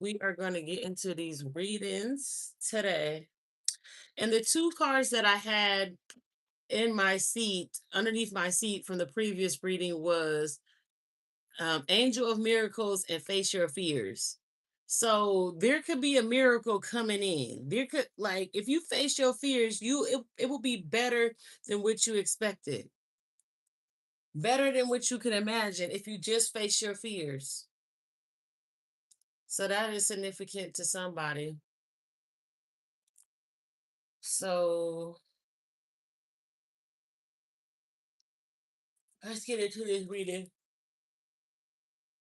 We are going to get into these readings today. And the two cards that I had in my seat, underneath my seat from the previous reading, was Angel of Miracles and Face Your Fears. So there could be a miracle coming in. There could, like, if you face your fears, it will be better than what you expected, better than what you could imagine if you just face your fears. So that is significant to somebody. So let's get into this reading.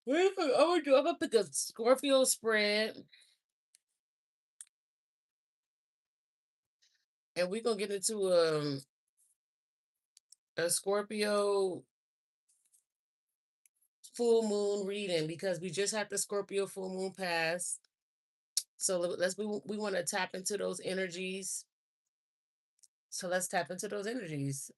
I'm gonna pick a Scorpio spread, and we're gonna get into a Scorpio full moon reading because we just had the Scorpio full moon pass. So we want to tap into those energies. So let's tap into those energies.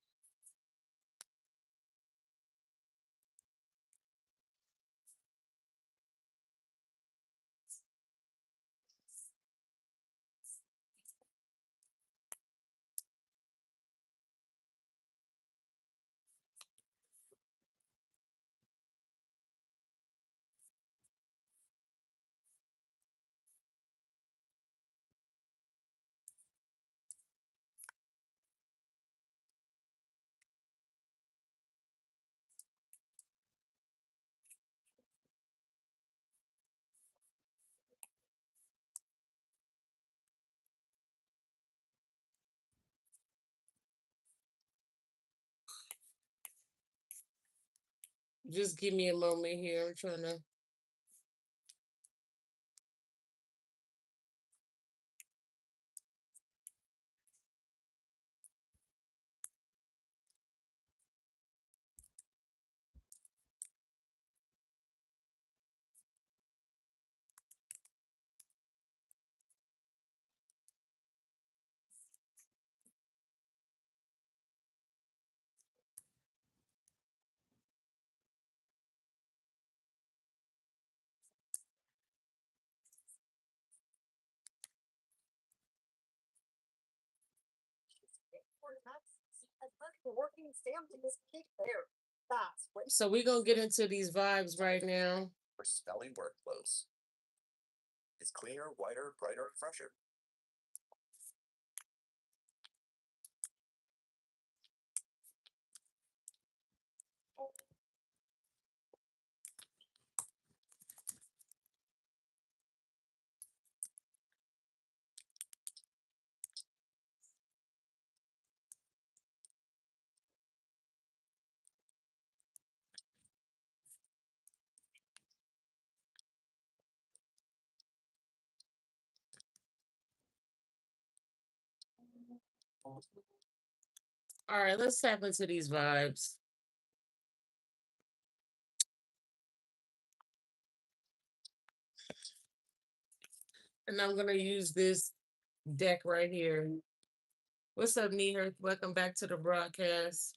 Just give me a moment here. I'm trying to. So we're gonna get into these vibes right now. For spelling workflows. It's cleaner, whiter, brighter, fresher. All right, let's tap into these vibes. And I'm gonna use this deck right here. What's up, Neher? Welcome back to the broadcast.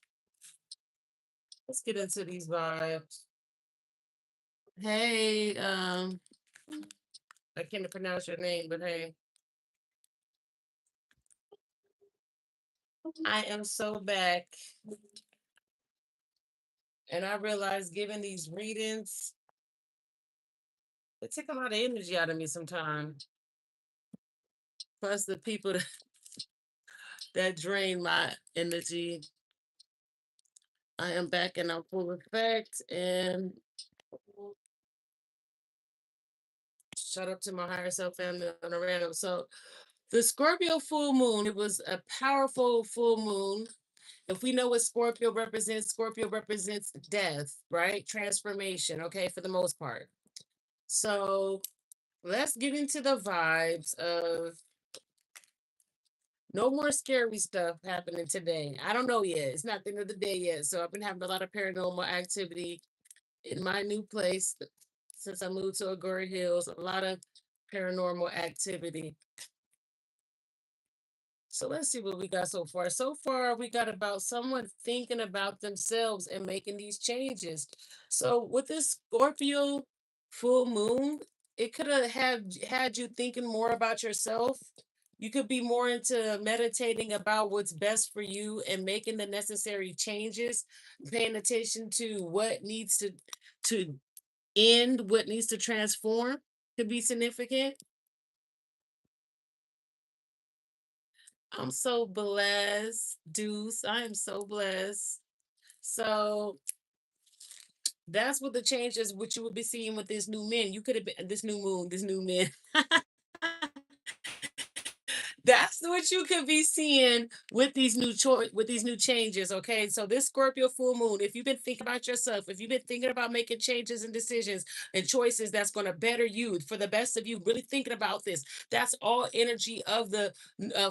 Let's get into these vibes. Hey, I can't pronounce your name, but hey, I am so back. And I realized giving these readings, it take a lot of energy out of me sometimes. Plus the people that drain my energy. I am back and I'm full effect. And shout out to my higher self family on a random. So the Scorpio full moon, it was a powerful full moon. If we know what Scorpio represents death, right? Transformation, okay, for the most part. So let's get into the vibes of no more scary stuff happening today. I don't know yet. It's not the end of the day yet. So I've been having a lot of paranormal activity in my new place since I moved to Agoura Hills. A lot of paranormal activity. So let's see what we got so far. So far, we got about someone thinking about themselves and making these changes. So with this Scorpio full moon, it could have had you thinking more about yourself. You could be more into meditating about what's best for you and making the necessary changes, paying attention to what needs to end, what needs to transform, could be significant. I'm so blessed, Deuce. I am so blessed. So that's what the changes, what you would be seeing with this new men. You could have been this new moon, this new men. That's what you could be seeing with these with these new changes. Okay, so this Scorpio full moon, if you've been thinking about yourself, if you've been thinking about making changes and decisions and choices that's going to better you for the best of you, really thinking about this, that's all energy of the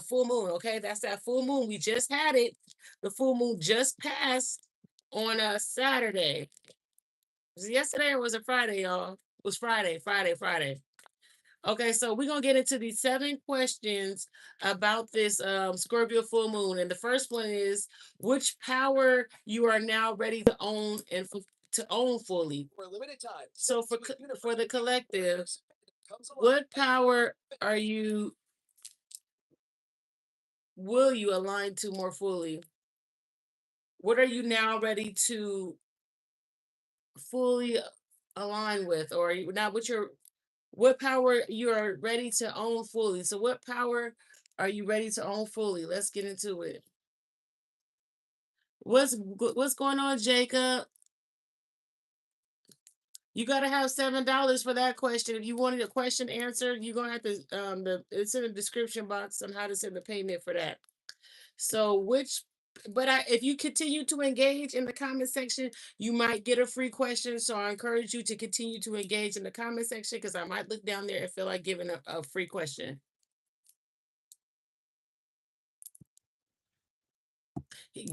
full moon. Okay, that's that full moon. We just had it. The full moon just passed on a Saturday. Was it yesterday or was it Friday, y'all? It was Friday, Friday. Okay, so we're gonna get into these 7 questions about this Scorpio full moon. And the first one is which power you are now ready to own and to own fully. For a limited time. So for the collective, Comes along. what power are you will you align to more fully? What are you now ready to fully align with, or now what power you are ready to own fully? So what power are you ready to own fully? Let's get into it. What's going on, Jacob? You gotta have $7 for that question. If you wanted a question answered, you're gonna have to it's in the description box on how to send the payment for that. So which but if you continue to engage in the comment section, you might get a free question. So I encourage you to continue to engage in the comment section because I might look down there and feel like giving a free question.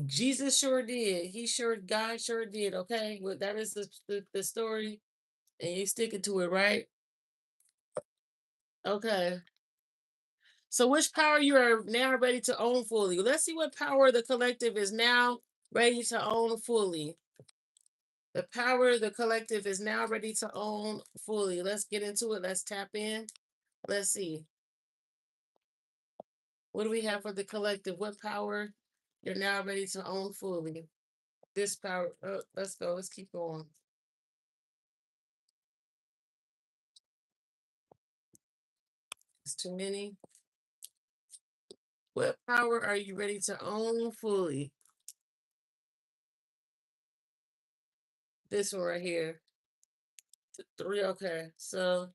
Jesus sure did. God sure did. Okay. Well, that is the story. And you sticking to it, right? Okay. So which power you are now ready to own fully? Let's see what power the collective is now ready to own fully. The power the collective is now ready to own fully. Let's get into it. Let's tap in. Let's see. What do we have for the collective? What power you're now ready to own fully? This power. Let's go. Let's keep going. It's too many. What power are you ready to own fully? This one right here. Three. Okay. So,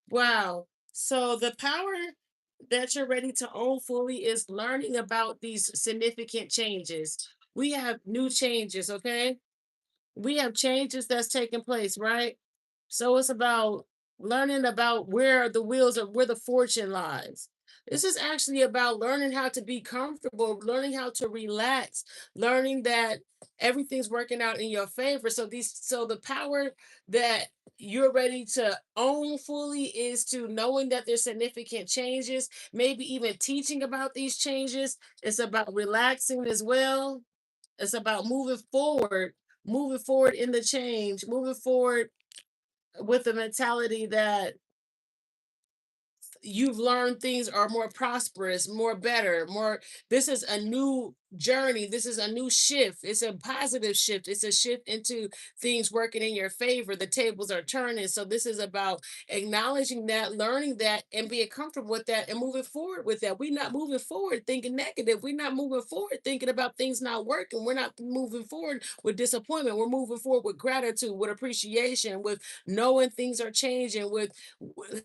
wow. So, the power that you're ready to own fully is learning about these significant changes. We have new changes. Okay. We have changes that's taking place, right? So it's about learning about where the wheels of where the fortune lies. This is actually about learning how to be comfortable, learning how to relax, learning that everything's working out in your favor. So the power that you're ready to own fully is to knowing that there's significant changes, maybe even teaching about these changes. It's about relaxing as well. It's about moving forward in the change, moving forward with the mentality that you've learned things are more prosperous, more better, more. This is a new journey. This is a new shift. It's a positive shift. It's a shift into things working in your favor. The tables are turning. So this is about acknowledging that, learning that, and being comfortable with that and moving forward with that. We're not moving forward thinking negative. We're not moving forward thinking about things not working. We're not moving forward with disappointment. We're moving forward with gratitude, with appreciation, with knowing things are changing, with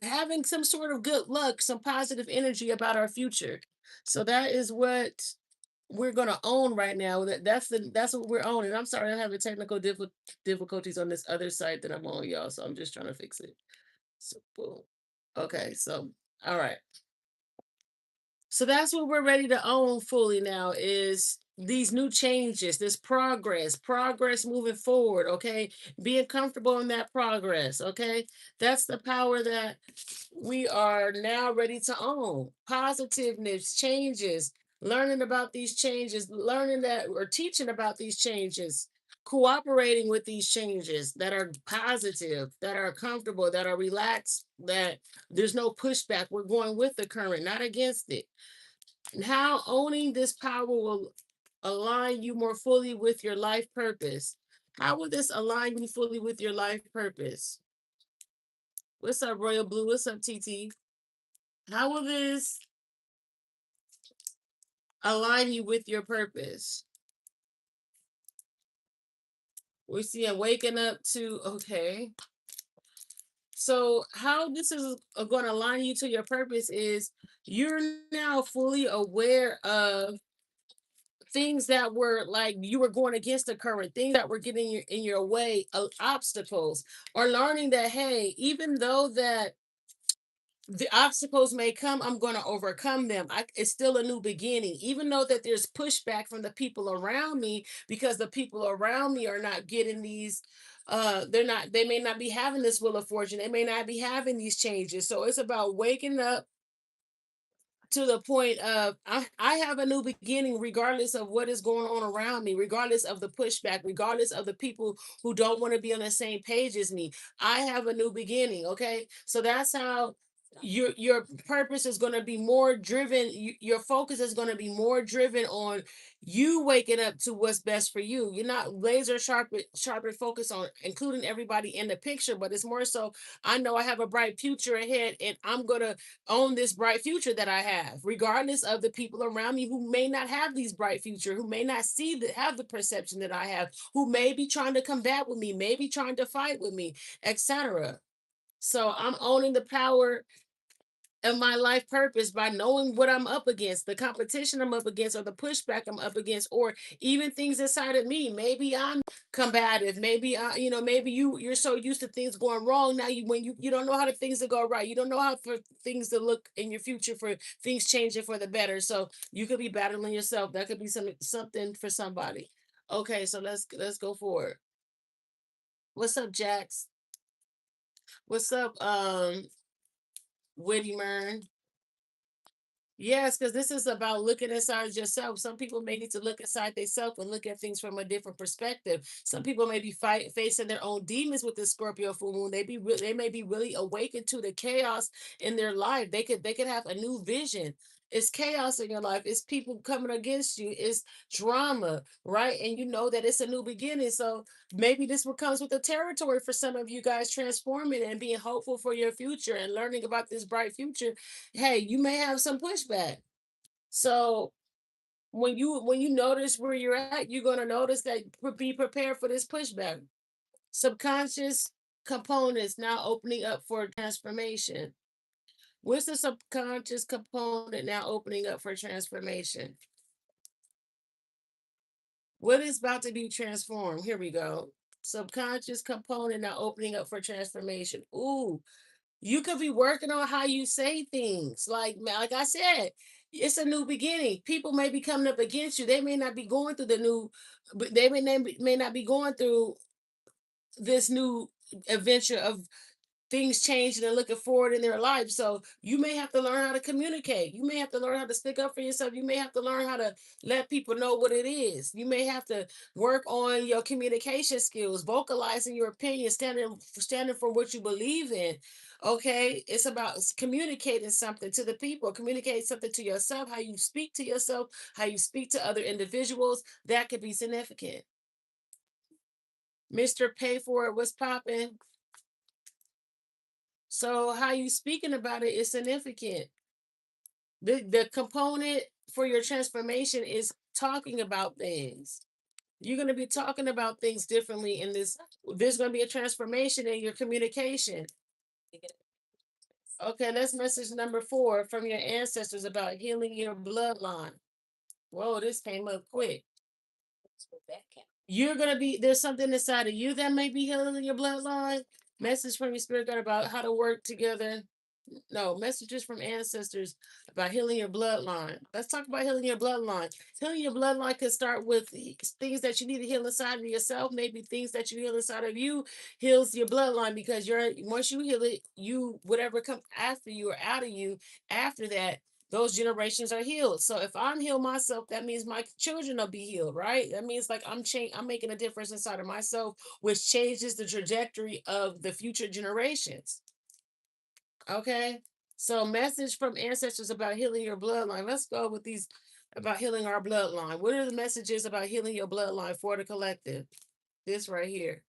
having some sort of good luck, some positive energy about our future. So that is what we're gonna own right now. That's what we're owning. I'm sorry, I'm having technical difficulties on this other site that I'm on, y'all. So I'm just trying to fix it. So boom. Okay, so all right. So that's what we're ready to own fully now is these new changes, this progress moving forward, okay? Being comfortable in that progress, okay? That's the power that we are now ready to own. Positiveness, changes, learning about these changes, learning that or teaching about these changes, cooperating with these changes that are positive, that are comfortable, that are relaxed, that there's no pushback. We're going with the current, not against it. And how owning this power will align you more fully with your life purpose. How will this align you fully with your life purpose? What's up, Royal Blue? What's up, TT? How will this align you with your purpose? We see a waking up to, okay. So, how this is going to align you to your purpose is you're now fully aware of things that were like you were going against the current, things that were getting in your way, obstacles, or learning that, hey, even though that the obstacles may come, I'm going to overcome them. It's still a new beginning, even though that there's pushback from the people around me because the people around me are not getting these. They may not be having this wheel of fortune. They may not be having these changes. So it's about waking up to the point of I have a new beginning regardless of what is going on around me, regardless of the pushback, regardless of the people who don't want to be on the same page as me. I have a new beginning. Okay, so that's how your purpose is going to be more driven. Your focus is going to be more driven on you waking up to what's best for you. You're not laser sharper focus on including everybody in the picture, but it's more so I know I have a bright future ahead and I'm going to own this bright future that I have, regardless of the people around me who may not have these bright future, who may not have the perception that I have, who may be trying to combat with me, maybe trying to fight with me, etc. So I'm owning the power of my life purpose by knowing what I'm up against, the competition I'm up against, or the pushback I'm up against, or even things inside of me. Maybe I'm combative. Maybe maybe you're so used to things going wrong now. You don't know how to things to go right. You don't know how for things to look in your future for things changing for the better. So you could be battling yourself. That could be something for somebody. Okay, so let's go forward. What's up, Jax? What's up, Witty Mern? Yes, because this is about looking inside yourself. Some people may need to look inside themselves and look at things from a different perspective. Some people may be facing their own demons with the Scorpio full moon. They may be really awakened to the chaos in their life. They could have a new vision. It's chaos in your life. It's people coming against you. It's drama, right? And you know that it's a new beginning. So maybe this what comes with the territory for some of you guys transforming and being hopeful for your future and learning about this bright future. Hey, you may have some pushback. So when you notice where you're at, you're gonna notice that be prepared for this pushback. Subconscious components now opening up for transformation. What's the subconscious component now opening up for transformation? What is about to be transformed? Here we go. Subconscious component now opening up for transformation. Ooh, you could be working on how you say things. Like I said, it's a new beginning. People may be coming up against you. They may not be going through but they may not be going through this new adventure of things changing and looking forward in their life. So you may have to learn how to communicate. You may have to learn how to stick up for yourself. You may have to learn how to let people know what it is. You may have to work on your communication skills, vocalizing your opinion, standing for what you believe in. Okay, it's about communicating something to the people, communicate something to yourself, how you speak to yourself, how you speak to other individuals. That could be significant. Mr. Pay for it, what's popping? So how you speaking about it is significant. The component for your transformation is talking about things. You're going to be talking about things differently in this. There's going to be a transformation in your communication. Okay, that's message number 4 from your ancestors about healing your bloodline. Whoa, this came up quick. You're gonna be there's something inside of you that may be healing your bloodline. Message from your spirit guide about how to work together. No, messages from ancestors about healing your bloodline. Let's talk about healing your bloodline. Healing your bloodline could start with things that you need to heal inside of yourself. Maybe things that you heal inside of you heals your bloodline because once you heal it, you whatever comes after you or out of you after that those generations are healed. So if I'm healed myself, that means my children will be healed, right? That means like I'm making a difference inside of myself, which changes the trajectory of the future generations. Okay. So message from ancestors about healing your bloodline. Let's go with these about healing our bloodline. What are the messages about healing your bloodline for the collective? This right here.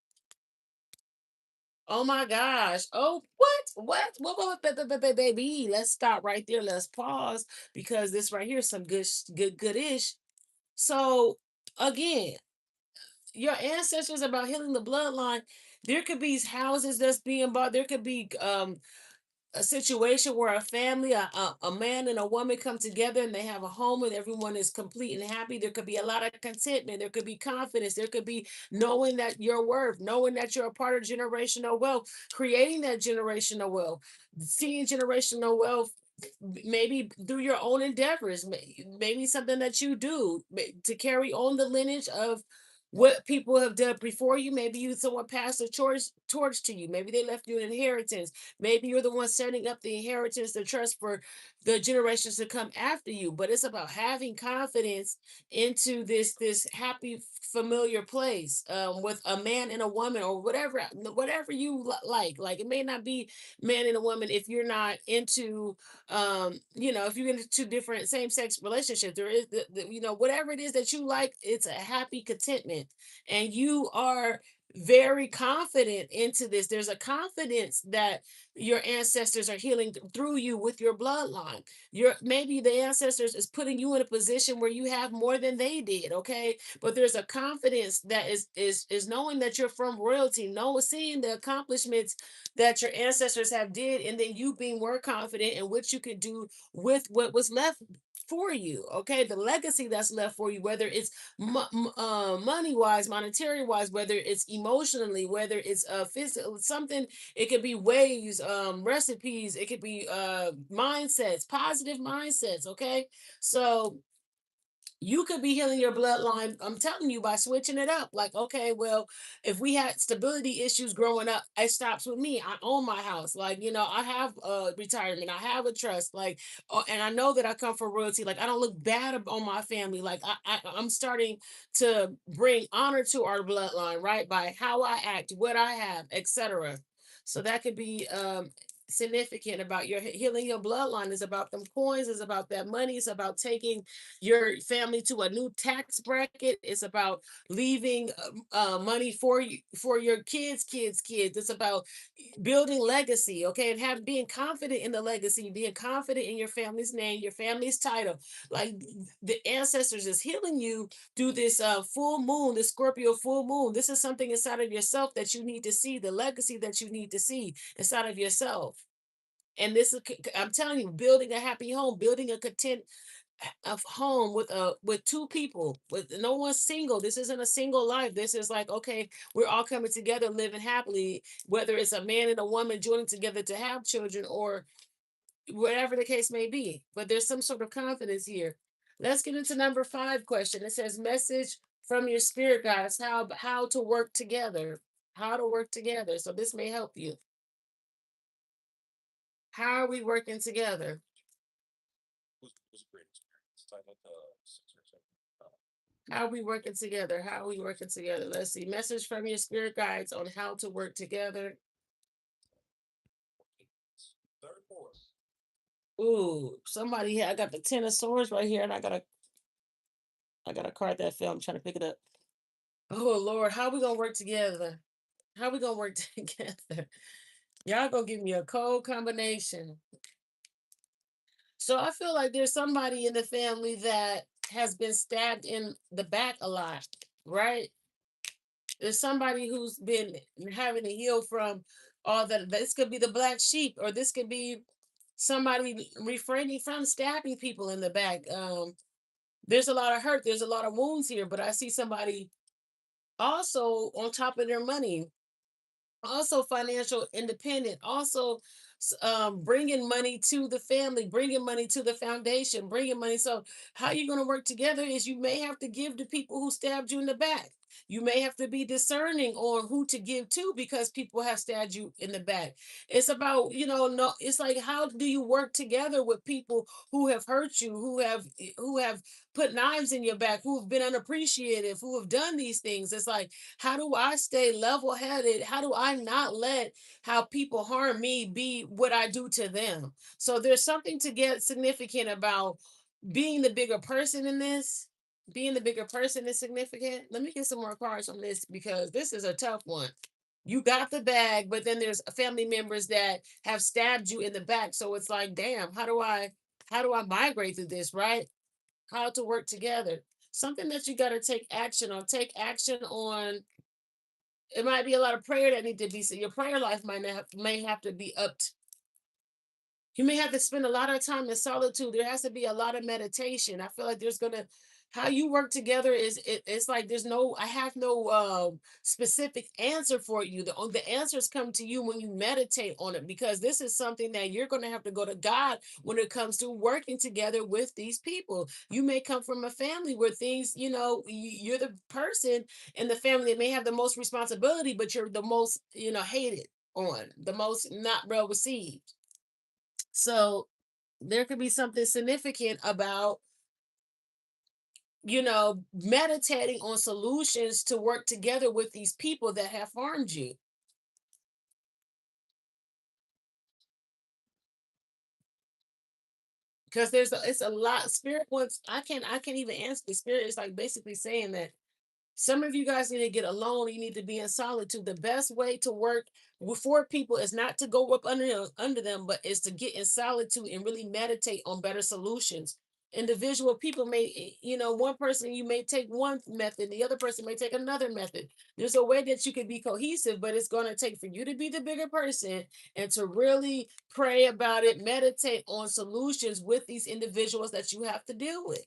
Oh my gosh. Oh, what? Baby? Let's stop right there. Let's pause because this right here is some goodish. So again, your ancestors about healing the bloodline. There could be houses that's being bought. There could be a situation where a family, a man and a woman come together and they have a home and everyone is complete and happy. There could be a lot of contentment. There could be confidence. There could be knowing that your worth, knowing that you're a part of generational wealth, creating that generational wealth, seeing generational wealth maybe through your own endeavors, maybe something that you do to carry on the lineage of what people have done before you. Maybe you someone passed a torch to you. Maybe they left you an inheritance. Maybe you're the one setting up the inheritance, the trust for the generations to come after you. But it's about having confidence into this happy familiar place with a man and a woman or whatever you like it may not be man and a woman if you're not into if you're into two different same-sex relationships. There is whatever it is that you like, it's a happy contentment, and you are very confident into this. There's a confidence that your ancestors are healing through you with your bloodline. Your maybe the ancestors is putting you in a position where you have more than they did, okay? But there's a confidence that is knowing that you're from royalty, know seeing the accomplishments that your ancestors have did, and then you being more confident in what you could do with what was left for you. Okay, the legacy that's left for you, whether it's money wise, monetary wise, whether it's emotionally, whether it's physical, something. It could be ways, recipes. It could be mindsets, positive mindsets. Okay, so you could be healing your bloodline, I'm telling you, by switching it up. Like, okay, well, if we had stability issues growing up, it stops with me. I own my house. Like, I have a retirement, I have a trust. Like, and I know that I come from royalty. Like, I don't look bad on my family. Like, I'm starting to bring honor to our bloodline, right? By how I act, what I have, etc. So that could be significant about your healing your bloodline. Is about them coins, is about that money, it's about taking your family to a new tax bracket. It's about leaving money for you for your kids. It's about building legacy, okay, and have being confident in the legacy, being confident in your family's name, your family's title. Like the ancestors is healing you through this full moon, the Scorpio full moon. This is something inside of yourself that you need to see, the legacy that you need to see inside of yourself. And this is, I'm telling you, building a happy home, building a content of home with two people, with no one single. This isn't a single life. This is like, okay, we're all coming together living happily, whether it's a man and a woman joining together to have children or whatever the case may be. But there's some sort of confidence here. Let's get into number 5 question. It says message from your spirit guides, how to work together. How to work together. So this may help you. How are we working together? Was a great experience. I had 6 or 7 How are we working together? How are we working together? Let's see. Message from your spirit guides on how to work together. third fourth. Ooh, I got the Ten of Swords right here, and I got a card that fell. I'm trying to pick it up. Oh Lord, how we gonna work together? How we gonna work together? Y'all gonna give me a cold combination. So I feel like there's somebody in the family that has been stabbed in the back a lot, right? There's somebody who's been having to heal from all that. This could be the black sheep, or this could be somebody refraining from stabbing people in the back. There's a lot of hurt, there's a lot of wounds here, but I see somebody also on top of their money, also financial independent, also bringing money to the family, bringing money to the foundation, bringing money. So how you're going to work together is you may have to give to people who stabbed you in the back. You may have to be discerning on who to give to because people have stabbed you in the back. It's about, no, it's like how do you work together with people who have hurt you, who have put knives in your back, who have been unappreciative, who have done these things. It's like, how do I stay level headed? How do I not let how people harm me be what I do to them? So there's something to get significant about being the bigger person in this. Being the bigger person is significant. Let me get some more cards on this because this is a tough one. You got the bag, but then there's family members that have stabbed you in the back. So it's like, damn, how do I migrate through this, right? How to work together. Something that you got to take action on. Take action on. It might be a lot of prayer that need to be. So your prayer life may have to be upped. You may have to spend a lot of time in solitude. There has to be a lot of meditation. I feel like there's gonna how you work together it's like there's no I have no specific answer for you. The answers come to you when you meditate on it because this is something that you're gonna have to go to God when it comes to working together with these people. You may come from a family where things, you're the person in the family that may have the most responsibility, but you're the most, hated on, the most not well received. So there could be something significant about, meditating on solutions to work together with these people that have harmed you. Because it's a lot. Spirit wants, I can't even answer the spirit. It's like basically saying that some of you guys need to get alone. You need to be in solitude. The best way to work for people is not to go up under them, but is to get in solitude and really meditate on better solutions. Individual people may, one person you may take one method, the other person may take another method. There's a way that you can be cohesive, but it's going to take for you to be the bigger person and to really pray about it, meditate on solutions with these individuals that you have to deal with.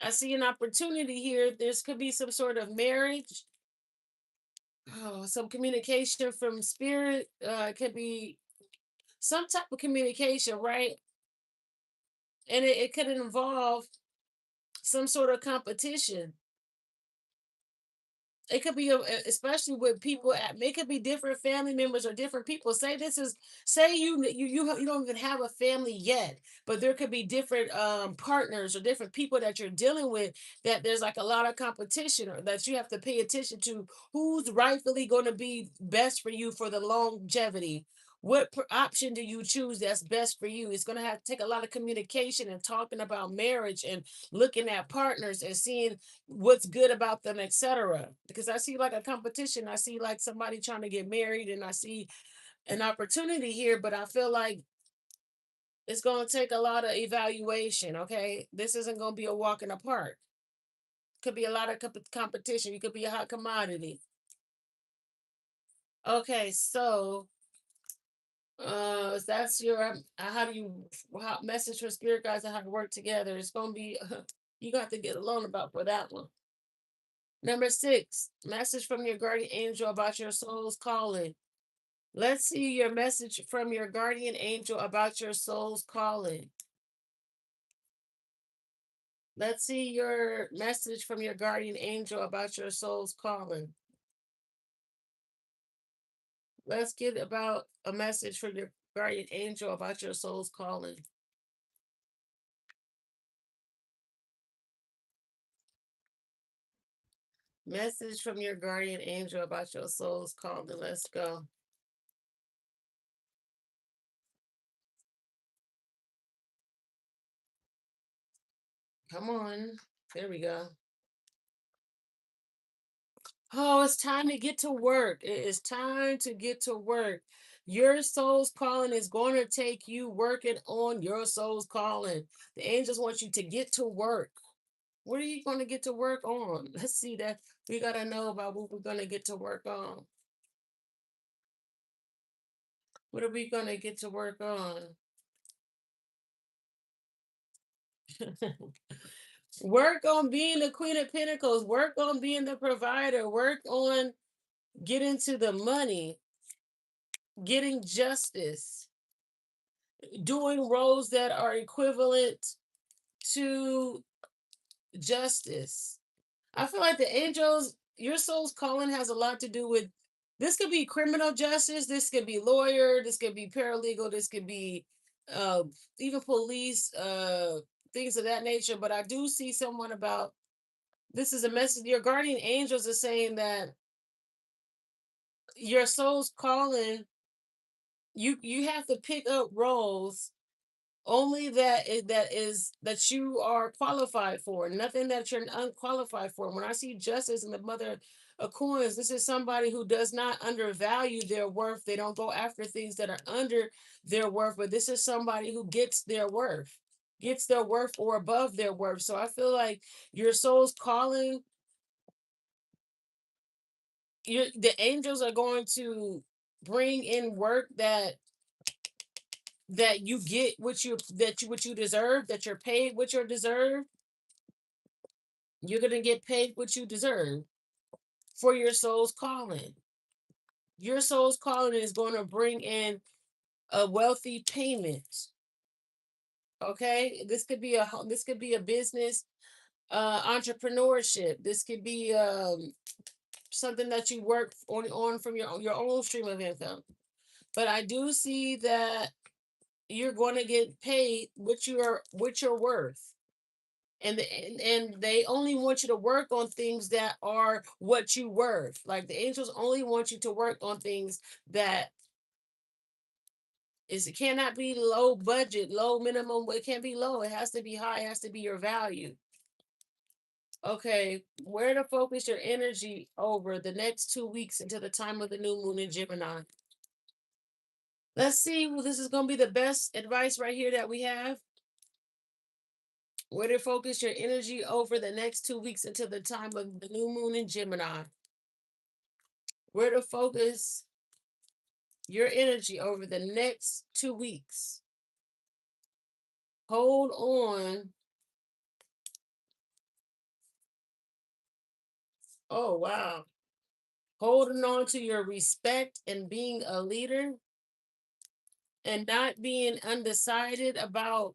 I see an opportunity here. This could be some sort of marriage, some communication from spirit. It could be some type of communication, right? And it could involve some sort of competition. It could be especially with people. It could be different family members or different people. Say you don't even have a family yet, but there could be different partners or different people that you're dealing with. That there's like a lot of competition, or that you have to pay attention to who's rightfully going to be best for you for the longevity. What option do you choose that's best for you? It's going to have to take a lot of communication and talking about marriage and looking at partners and seeing what's good about them, etc. Because I see like a competition. I see like somebody trying to get married, and I see an opportunity here, but I feel like it's going to take a lot of evaluation. Okay, this isn't going to be a walk in the park. Could be a lot of competition. You could be a hot commodity. Okay, so that's your how do you how message for spirit guides and how to work together. It's going to be you got to get alone about for that one. Number six, message from your guardian angel about your soul's calling. Let's see your message from your guardian angel about your soul's calling. Let's see your message from your guardian angel about your soul's calling. Let's get about a message from your guardian angel about your soul's calling. Message from your guardian angel about your soul's calling. Let's go. Come on. There we go. Oh, it's time to get to work. It is time to get to work. Your soul's calling is going to take you working on your soul's calling. The angels want you to get to work. What are you going to get to work on? Let's see that. We got to know about what we're going to get to work on. What are we going to get to work on? Work on being the Queen of Pentacles. Work on being the provider. Work on getting to the money, getting justice, doing roles that are equivalent to justice. I feel like the angels, your soul's calling has a lot to do with this could be criminal justice, this could be lawyer, this could be paralegal, this could be uh even police, things of that nature. But I do see someone about this is a message. Your guardian angels are saying that your soul's calling, you have to pick up roles only that you are qualified for, nothing that you're unqualified for. When I see justice and the mother of coins, this is somebody who does not undervalue their worth. They don't go after things that are under their worth, but this is somebody who gets their worth or above their worth. So I feel like your soul's calling, the angels are going to bring in work that you get what you deserve, that you're paid what you deserve. You're going to get paid what you deserve for your soul's calling. Your soul's calling is going to bring in a wealthy payment. Okay, this could be a business, entrepreneurship. This could be something that you work on from your own stream of income. But I do see that you're going to get paid what you're worth. And they only want you to work on things that are what you worth. Like the angels only want you to work on things that is it cannot be low budget, low minimum. It can't be low. It has to be high. It has to be your value. Okay, where to focus your energy over the next 2 weeks until the time of the new moon in Gemini. Let's see. Well, this is going to be the best advice right here that we have. Where to focus your energy over the next 2 weeks until the time of the new moon in Gemini. Where to focus your energy over the next 2 weeks. Hold on. Oh, wow. Holding on to your respect and being a leader and not being undecided about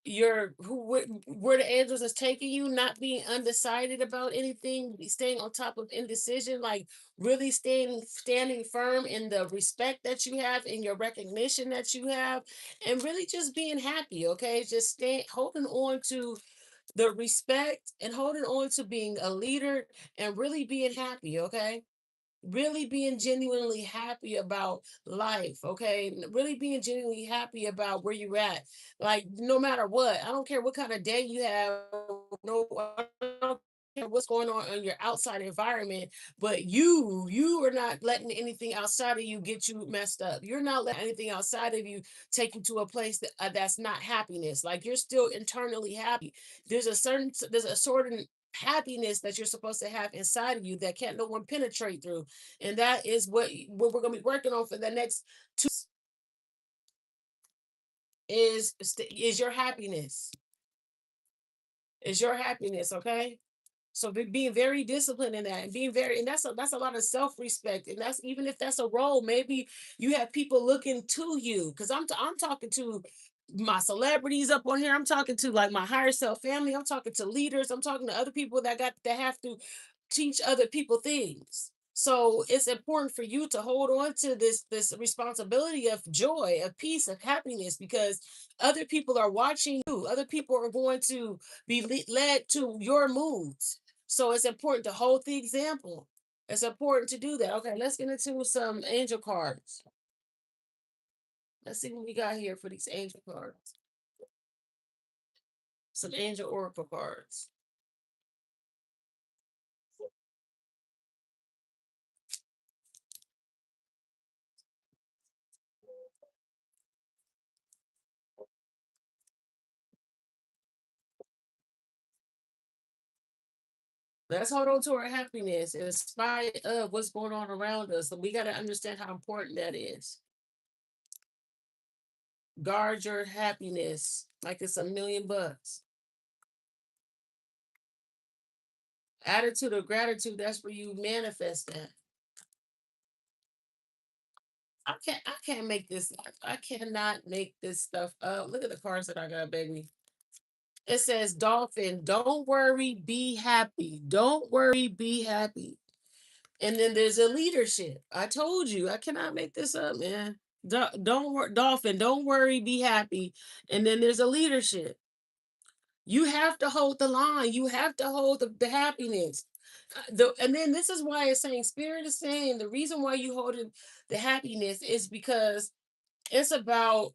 where the angels is taking you, not being undecided about anything, staying on top of indecision, like really standing firm in the respect that you have, in your recognition that you have, and really just being happy. Okay, just stay holding on to the respect and holding on to being a leader and really being happy. Okay, really being genuinely happy about life. Okay, really being genuinely happy about where you're at, like no matter what. I don't care what kind of day you have. No, I don't care what's going on in your outside environment, but you are not letting anything outside of you get you messed up. You're not letting anything outside of you take you to a place that's not happiness. Like you're still internally happy. There's a certain happiness that you're supposed to have inside of you that can't no one penetrate through. And that is what we're going to be working on for the next two is your happiness. Is your happiness. Okay, so being very disciplined in that, and being very, and that's a lot of self-respect. And that's even if that's a role, maybe you have people looking to you, because I'm talking to my celebrities up on here. I'm talking to like my higher self family. I'm talking to leaders. I'm talking to other people that have to teach other people things. So it's important for you to hold on to this responsibility of joy, of peace, of happiness, because other people are watching you. Other people are going to be led to your moods. So it's important to hold the example. It's important to do that. Okay, let's get into some angel cards. Let's see what we got here for these angel cards. Some angel oracle cards. Let's hold on to our happiness in spite of what's going on around us. So we got to understand how important that is. Guard your happiness like it's $1 million. Attitude of gratitude, that's where you manifest that. I can't make this. I cannot make this stuff up. Look at the cards that I got, baby. It says, Dolphin, don't worry, be happy. Don't worry, be happy. And then there's a leadership. I told you, I cannot make this up, man. Don't worry, Dolphin, don't worry, be happy. And then there's a leadership. You have to hold the line. You have to hold the happiness. And then this is why it's saying, Spirit is saying the reason why you hold the happiness is because it's about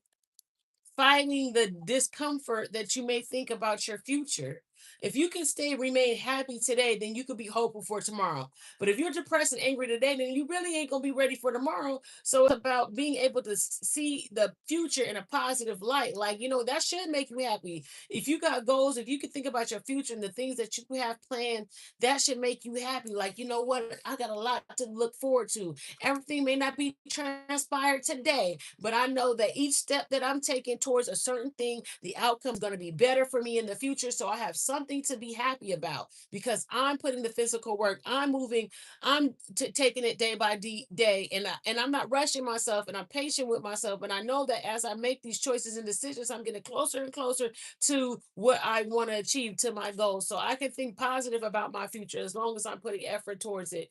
fighting the discomfort that you may think about your future. If you can remain happy today, then you could be hopeful for tomorrow. But if you're depressed and angry today, then you really ain't gonna be ready for tomorrow. So it's about being able to see the future in a positive light. Like, that should make you happy. If you got goals, if you can think about your future and the things that you have planned, that should make you happy. Like, you know what? I got a lot to look forward to. Everything may not be transpired today, but I know that each step that I'm taking towards a certain thing, the outcome is going to be better for me in the future. So I have something to be happy about because I'm putting the physical work. I'm moving. I'm taking it day by day, and I'm not rushing myself, and I'm patient with myself. And I know that as I make these choices and decisions, I'm getting closer and closer to what I want to achieve, to my goals. So I can think positive about my future as long as I'm putting effort towards it.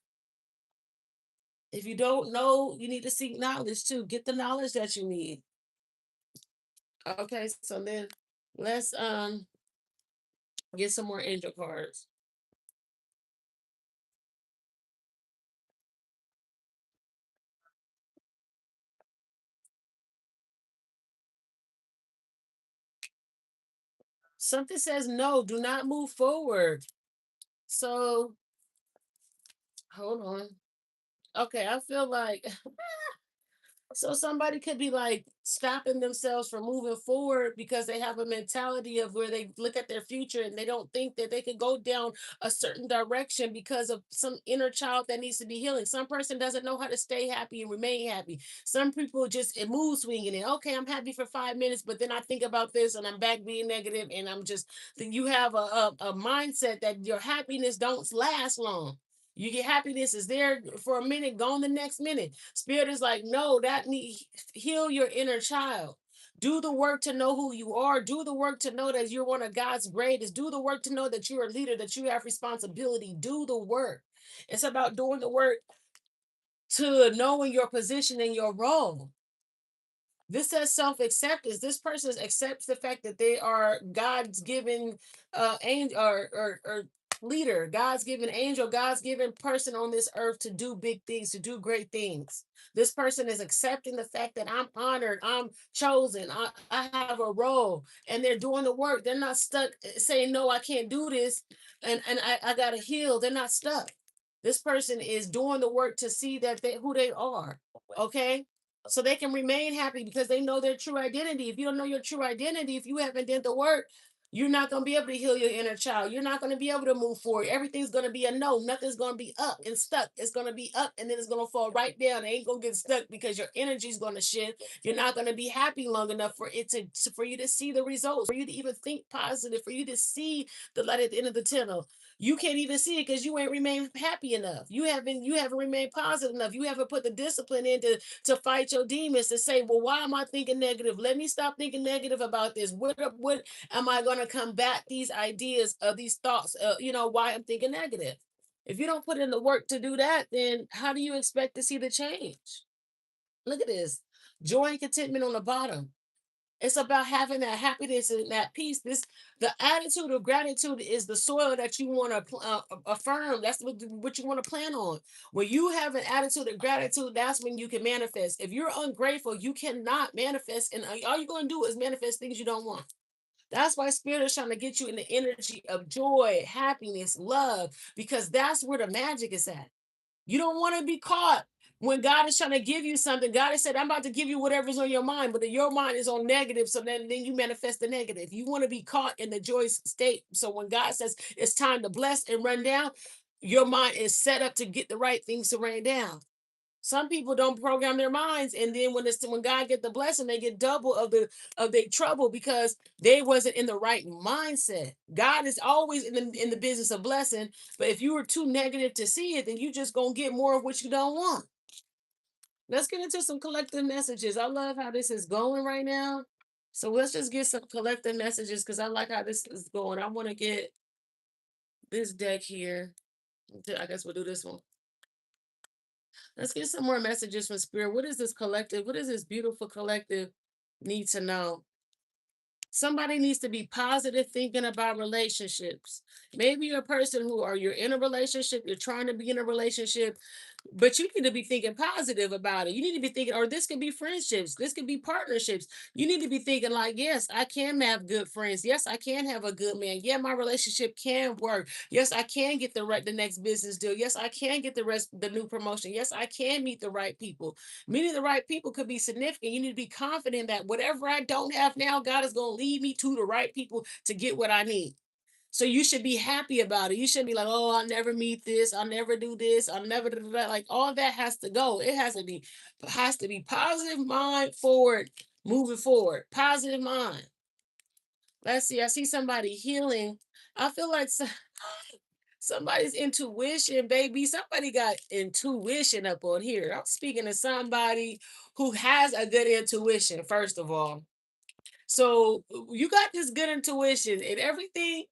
If you don't know, you need to seek knowledge too. Get the knowledge that you need. Okay, so then let's get some more angel cards. Something says no, do not move forward. So hold on. Okay, I feel like so somebody could be like stopping themselves from moving forward because they have a mentality of where they look at their future and they don't think that they could go down a certain direction because of some inner child that needs to be healing. Some person doesn't know how to stay happy and remain happy. Some people just mood swinging it. Okay, I'm happy for 5 minutes, but then I think about this and I'm back being negative, and I'm just then you have a mindset that your happiness don't last long. You get happiness is there for a minute, gone the next minute. Spirit is like, no, that need heal your inner child. Do the work to know who you are. Do the work to know that you're one of God's greatest. Do the work to know that you're a leader, that you have responsibility. Do the work. It's about doing the work to knowing your position and your role. This says self-acceptance. This person accepts the fact that they are God's given angel or leader, God's given angel, God's given person on this earth to do big things, to do great things. This person is accepting the fact that I'm honored, I'm chosen, I have a role, and they're doing the work. They're not stuck saying, no, I can't do this, and I gotta heal. They're not stuck. This person is doing the work to see that they who they are. Okay, so they can remain happy because they know their true identity. If you don't know your true identity, if you haven't done the work, you're not going to be able to heal your inner child. You're not going to be able to move forward. Everything's going to be a no. Nothing's going to be up and stuck. It's going to be up and then it's going to fall right down. It ain't going to get stuck because your energy is going to shift. You're not going to be happy long enough for it for you to see the results, for you to even think positive, for you to see the light at the end of the tunnel. You can't even see it because you ain't remained happy enough. You haven't remained positive enough. You haven't put the discipline in to fight your demons, to say, well, why am I thinking negative? Let me stop thinking negative about this. What am I going to combat these ideas of these thoughts? Why I'm thinking negative. If you don't put in the work to do that, then how do you expect to see the change? Look at this joy and contentment on the bottom. It's about having that happiness and that peace. The attitude of gratitude is the soil that you want to affirm. That's what you want to plan on. When you have an attitude of gratitude, that's when you can manifest. If you're ungrateful, you cannot manifest, and all you're going to do is manifest things you don't want. That's why Spirit is trying to get you in the energy of joy, happiness, love, because that's where the magic is at. You don't want to be caught when God is trying to give you something. God has said, I'm about to give you whatever's on your mind, but then your mind is on negative. So then you manifest the negative. You want to be caught in the joy state. So when God says it's time to bless and run down, your mind is set up to get the right things to rain down. Some people don't program their minds, and then when God get the blessing, they get double of their trouble because they wasn't in the right mindset. God is always in the business of blessing, but if you were too negative to see it, then you just gonna get more of what you don't want. Let's get into some collective messages. I love how this is going right now. So let's just get some collective messages because I like how this is going. I want to get this deck here. I guess we'll do this one. Let's get some more messages from spirit. What is this collective? What is this beautiful collective need to know? Somebody needs to be positive thinking about relationships. Maybe you're a person who are you're in a relationship, you're trying to be in a relationship, but you need to be thinking positive about it. You need to be thinking, or this could be friendships, this could be partnerships. You need to be thinking like, yes, I can have good friends. Yes, I can have a good man. Yeah, my relationship can work. Yes, I can get the next business deal. Yes, I can get the new promotion. Yes, I can meet the right people. Meeting the right people could be significant. You need to be confident that whatever I don't have now, God is going to lead me to the right people to get what I need. So you should be happy about it. You shouldn't be like, oh, I'll never meet this, I'll never do this, I'll never do that. Like all that has to go. It has to be positive mind forward, moving forward. Positive mind. Let's see. I see somebody healing. I feel like somebody's intuition, baby. Somebody got intuition up on here. I'm speaking to somebody who has a good intuition, first of all. So you got this good intuition and everything.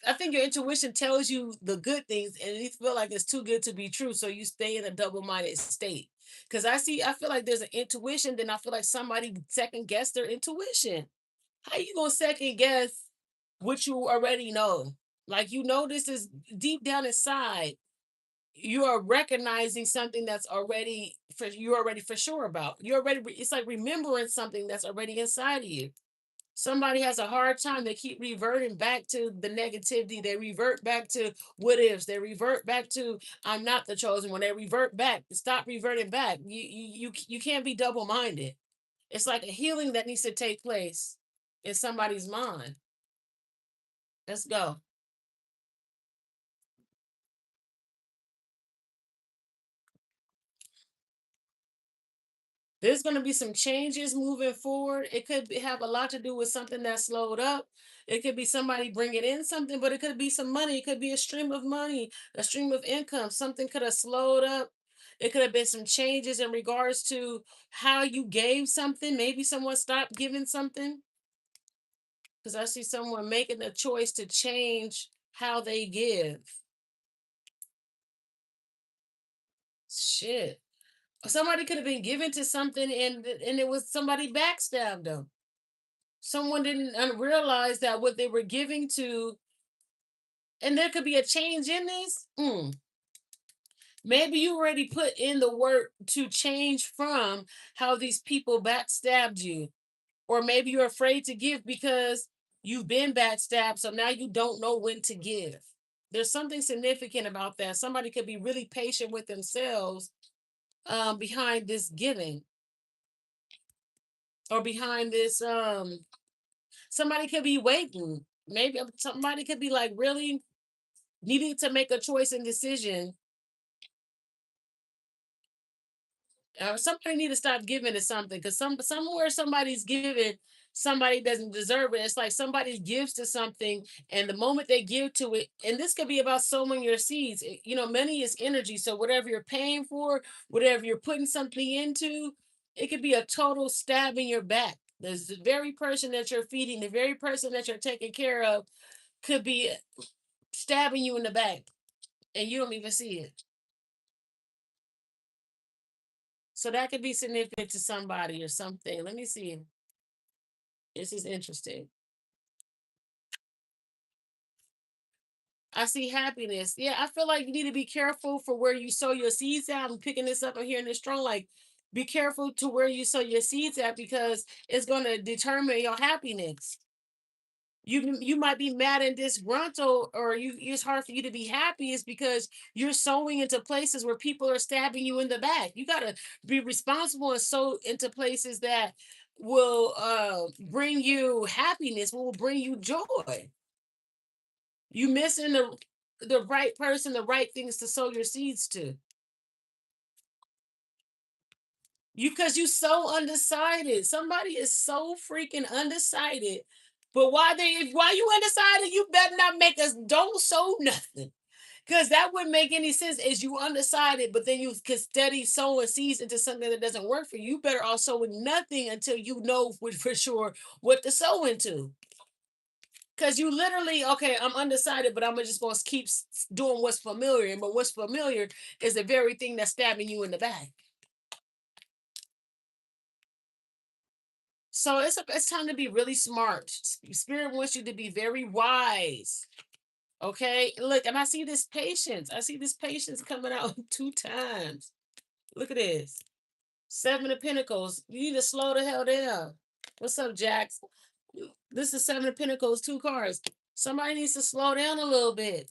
I think your intuition tells you the good things, and you feel like it's too good to be true. So you stay in a double-minded state. Because I feel like there's an intuition, then I feel like somebody second guessed their intuition. How you gonna second guess what you already know? Like you know this is deep down inside. You are recognizing something that's already for you're already for sure about. You're already it's like remembering something that's already inside of you. Somebody has a hard time, they keep reverting back to the negativity, they revert back to what ifs, they revert back to I'm not the chosen one, they revert back, stop reverting back. You can't be double-minded. It's like a healing that needs to take place in somebody's mind. Let's go. There's going to be some changes moving forward. It could have a lot to do with something that slowed up. It could be somebody bringing in something, but it could be some money. It could be a stream of money, a stream of income. Something could have slowed up. It could have been some changes in regards to how you gave something. Maybe someone stopped giving something because I see someone making a choice to change how they give. Shit. Somebody could have been given to something and it was somebody backstabbed them. Someone didn't realize that what they were giving to, and there could be a change in this. Maybe you already put in the work to change from how these people backstabbed you, or maybe you're afraid to give because you've been backstabbed, so now you don't know when to give. There's something significant about that. Somebody could be really patient with themselves behind this giving, or behind this. Somebody could be waiting. Maybe somebody could be like really needing to make a choice and decision. Somebody need to stop giving to something because somewhere somebody's giving, somebody doesn't deserve it. It's like somebody gives to something, and the moment they give to it, and this could be about sowing your seeds. Money is energy, so whatever you're paying for, whatever you're putting something into, it could be a total stab in your back. There's the very person that you're feeding, the very person that you're taking care of, could be stabbing you in the back, and you don't even see it. So that could be significant to somebody or something. Let me see. This is interesting. I see happiness. Yeah, I feel like you need to be careful for where you sow your seeds at. I'm picking this up and hearing this strong. Like, be careful to where you sow your seeds at because it's going to determine your happiness. You might be mad and disgruntled, or it's hard for you to be happy. Is because you're sowing into places where people are stabbing you in the back. You got to be responsible and sow into places that will bring you happiness, will bring you joy. You missing the right person, the right things to sow your seeds to. You because you so undecided. Somebody is so freaking undecided. But why you undecided? You better not make us don't sow nothing. Because that wouldn't make any sense. Is you undecided, but then you can steady sowing seeds into something that doesn't work for you. You better off sowing nothing until you know for sure what to sow into. Because you literally, okay, I'm undecided, but I'm just going to keep doing what's familiar. But what's familiar is the very thing that's stabbing you in the back. So it's time to be really smart. Spirit wants you to be very wise. Okay, look, and I see this patience. I see this patience coming out 2 times. Look at this. 7 of Pentacles. You need to slow the hell down. What's up, Jax? This is 7 of Pentacles, 2 cards. Somebody needs to slow down a little bit.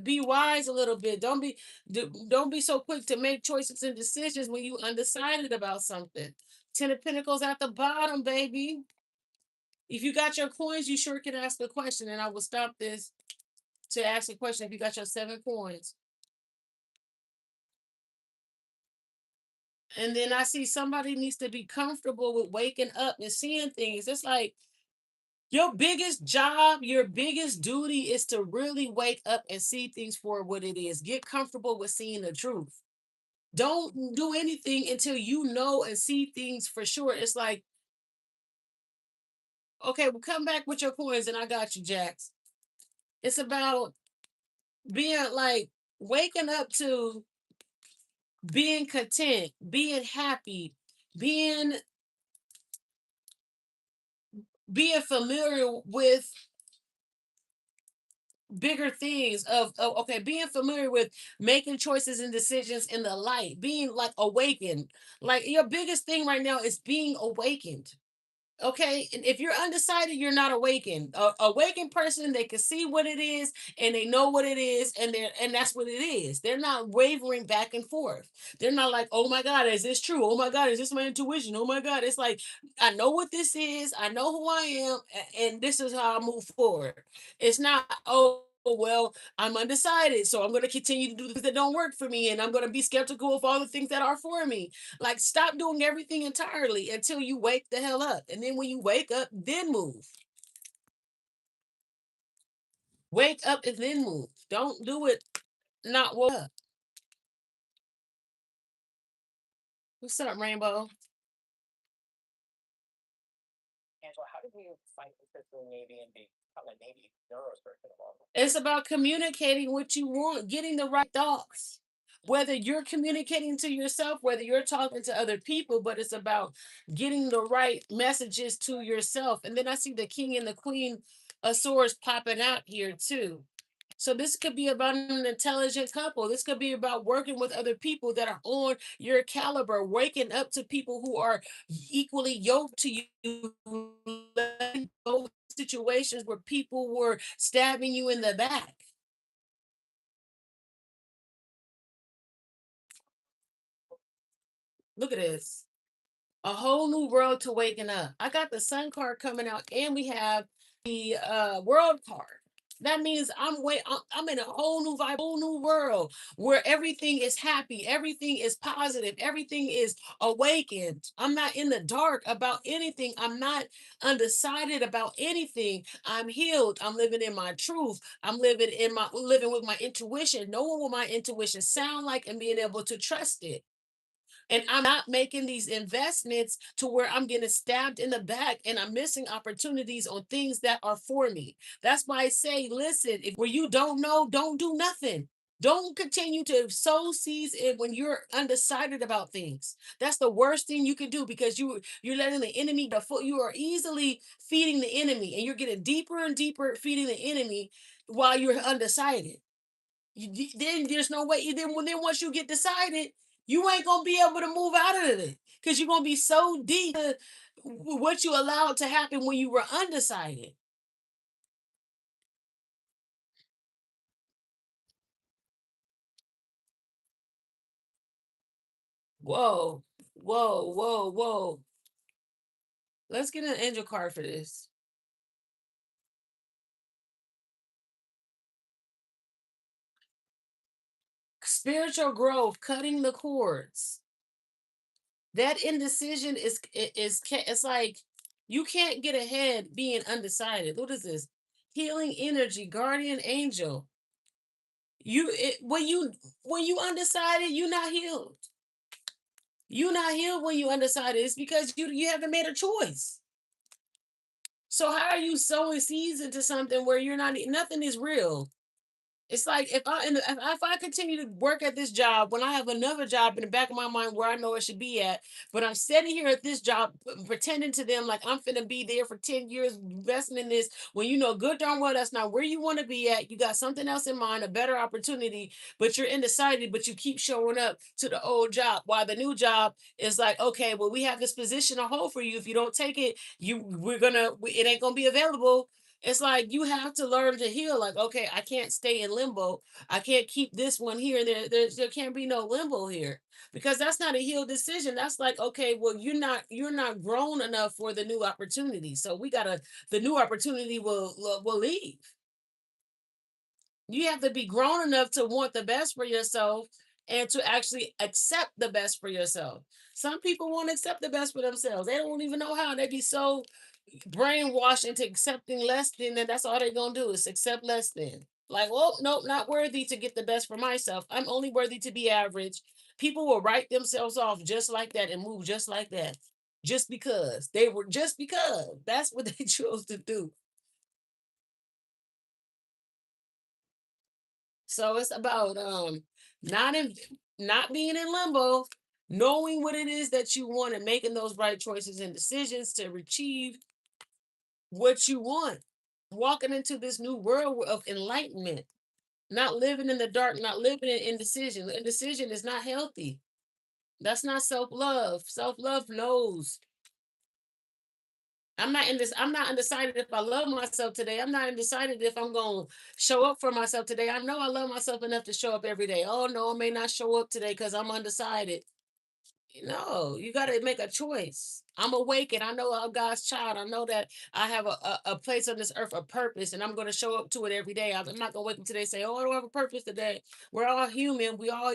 Be wise a little bit. Don't be so quick to make choices and decisions when you undecided about something. 10 of Pentacles at the bottom, baby. If you got your coins, you sure can ask a question, and I will stop this to ask a question if you got your 7 coins. And then I see somebody needs to be comfortable with waking up and seeing things. It's like your biggest job, your biggest duty is to really wake up and see things for what it is. Get comfortable with seeing the truth. Don't do anything until you know and see things for sure. It's like, okay, well, come back with your coins and I got you, Jax. It's about being like waking up to being content, being happy, being being familiar with bigger things of okay, being familiar with making choices and decisions in the light, being like awakened. Like your biggest thing right now is being awakened. Okay, and if you're undecided, you're not awakened. A awakened person, they can see what it is and they know what it is, and that's what it is. They're not wavering back and forth. They're not like, oh my God, is this true? Oh my God, is this my intuition? Oh my God, it's like I know what this is, I know who I am, and this is how I move forward. It's not, oh well, I'm undecided, so I'm going to continue to do things that don't work for me, and I'm going to be skeptical of all the things that are for me. Like, stop doing everything entirely until you wake the hell up. And then when you wake up, then move. Wake up and then move. Don't do it not woke up. What's up, Rainbow? Angela, how did you find interest in Navy and become a Navy neurosurgeon of all? It's about communicating what you want, getting the right thoughts. Whether you're communicating to yourself, whether you're talking to other people, but it's about getting the right messages to yourself. And then I see the King and the Queen of Swords popping out here too. So this could be about an intelligent couple. This could be about working with other people that are on your caliber, waking up to people who are equally yoked to you, letting go of situations where people were stabbing you in the back. Look at this. A whole new world to waking up. I got the Sun card coming out, and we have the World card. That means I'm in a whole new vibe, whole new world where everything is happy, everything is positive, everything is awakened. I'm not in the dark about anything. I'm not undecided about anything. I'm healed. I'm living in my truth. I'm living with my intuition, knowing what my intuition sound like and being able to trust it. And I'm not making these investments to where I'm getting stabbed in the back and I'm missing opportunities on things that are for me. That's why I say, listen, if where you don't know, don't do nothing. Don't continue to sow seeds in when you're undecided about things. That's the worst thing you can do because you're letting the enemy the foot. You are easily feeding the enemy, and you're getting deeper and deeper feeding the enemy while you're undecided. Then there's no way. Then once you get decided, you ain't gonna be able to move out of it because you're gonna be so deep to what you allowed to happen when you were undecided. Whoa, whoa, whoa, whoa. Let's get an angel card for this. Spiritual growth, cutting the cords. That indecision it's like you can't get ahead being undecided. What is this? Healing energy, guardian angel. When you undecided, you're not healed. You're not healed when you undecided. It's because you haven't made a choice. So how are you sowing seeds into something where you're not nothing is real? It's like if I continue to work at this job when I have another job in the back of my mind where I know it should be at, but I'm sitting here at this job pretending to them like I'm finna be there for 10 years investing in this when you know good darn well that's not where you want to be at. You got something else in mind, a better opportunity, but you're undecided, but you keep showing up to the old job while the new job is like, okay, well, we have this position on hold for you. If you don't take it, it ain't gonna be available. It's like you have to learn to heal. Like, okay, I can't stay in limbo. I can't keep this one here. There can't be no limbo here because that's not a healed decision. That's like, okay, well, you're not grown enough for the new opportunity. So the new opportunity will leave. You have to be grown enough to want the best for yourself and to actually accept the best for yourself. Some people won't accept the best for themselves. They don't even know how. They be so brainwashed into accepting less than that. That's all they're gonna do is accept less than. Like, oh nope, not worthy to get the best for myself. I'm only worthy to be average. People will write themselves off just like that and move just like that. Just because that's what they chose to do. So it's about not in not being in limbo, knowing what it is that you want and making those right choices and decisions to achieve what you want. Walking into this new world of enlightenment, not living in the dark, not living in indecision. Indecision is not healthy. That's not self-love. Self-love knows. I'm not undecided if I love myself today. I'm not undecided if I'm gonna show up for myself today. I know I love myself enough to show up every day. Oh no, I may not show up today because I'm undecided. No, you got to make a choice. I'm awake and I know I'm God's child. I know that I have a place on this earth, a purpose, and I'm going to show up to it every day. I'm not going to wake up today and say, oh, I don't have a purpose today. We're all human. We all,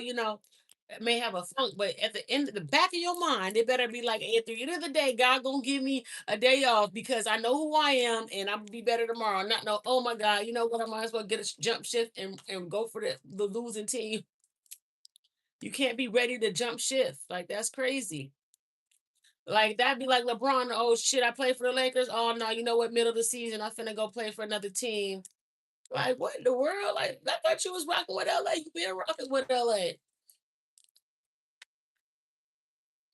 may have a funk, but at the end of the back of your mind, it better be like at the end of the day, God gonna give me a day off because I know who I am and I'm gonna be better tomorrow. Not know, oh my God, you know what? I might as well get a jump shift and go for the losing team. You can't be ready to jump shift. Like that's crazy. Like that'd be like LeBron. Oh shit, I play for the Lakers. Oh no, you know what? Middle of the season, I finna go play for another team. Like what in the world? Like I thought you was rocking with LA. You been rocking with LA.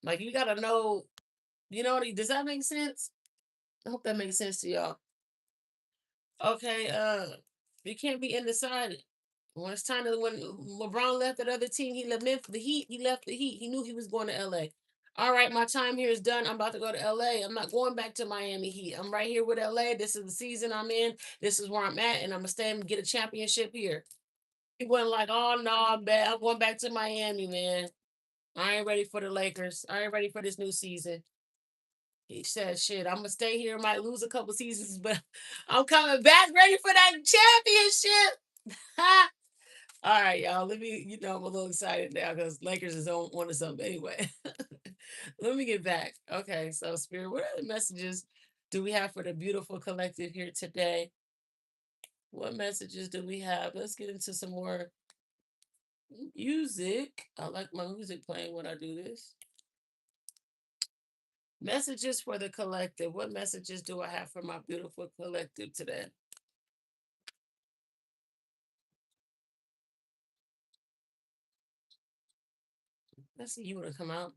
Like you gotta know. Does that make sense? I hope that makes sense to y'all. Okay, you can't be undecided. When LeBron left that other team, he left Memphis, the Heat. He left the Heat. He knew he was going to LA. All right, my time here is done. I'm about to go to LA. I'm not going back to Miami Heat. I'm right here with LA. This is the season I'm in. This is where I'm at, and I'm gonna stay and get a championship here. He wasn't like, oh no, I'm bad. I'm going back to Miami, man. I ain't ready for the Lakers. I ain't ready for this new season. He said, shit, I'm gonna stay here, might lose a couple seasons, but I'm coming back ready for that championship. All right, y'all. I'm a little excited now because Lakers is on one or something anyway. Let me get back. Okay, so Spirit, what other messages do we have for the beautiful collective here today? What messages do we have? Let's get into some more music. I like my music playing when I do this. Messages for the collective. What messages do I have for my beautiful collective today? Let's see, you want to come out?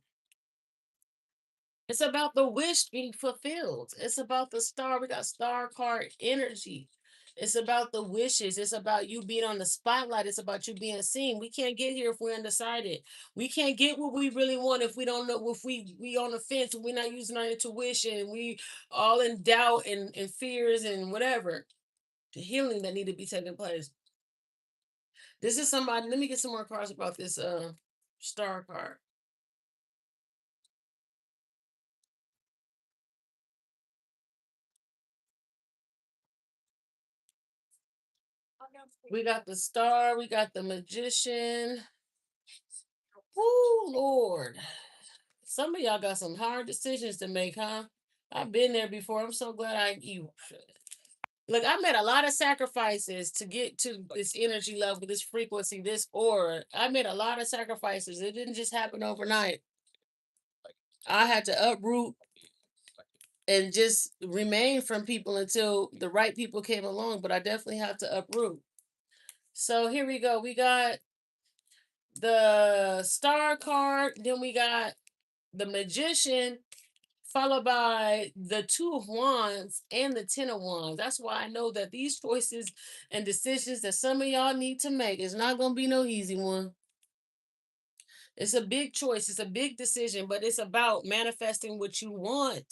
It's about the wish being fulfilled. It's about the star. We got star card energy. It's about the wishes. It's about you being on the spotlight. It's about you being seen. We can't get here if we're undecided. We can't get what we really want if we don't know if we on the fence and we're not using our intuition. We all in doubt and fears and whatever. The healing that need to be taking place. This is somebody. Let me get some more cards about this star card. We got the star, we got the magician. Oh Lord. Some of y'all got some hard decisions to make, huh? I've been there before. I'm so glad Look, I made a lot of sacrifices to get to this energy level, this frequency, this aura. I made a lot of sacrifices. It didn't just happen overnight. I had to uproot and just remain from people until the right people came along, but I definitely have to uproot. So here we go. We got the star card, then we got the magician, followed by the two of wands and the 10 of wands. That's why I know that these choices and decisions that some of y'all need to make is not going to be no easy one. It's a big choice, it's a big decision, but it's about manifesting what you want.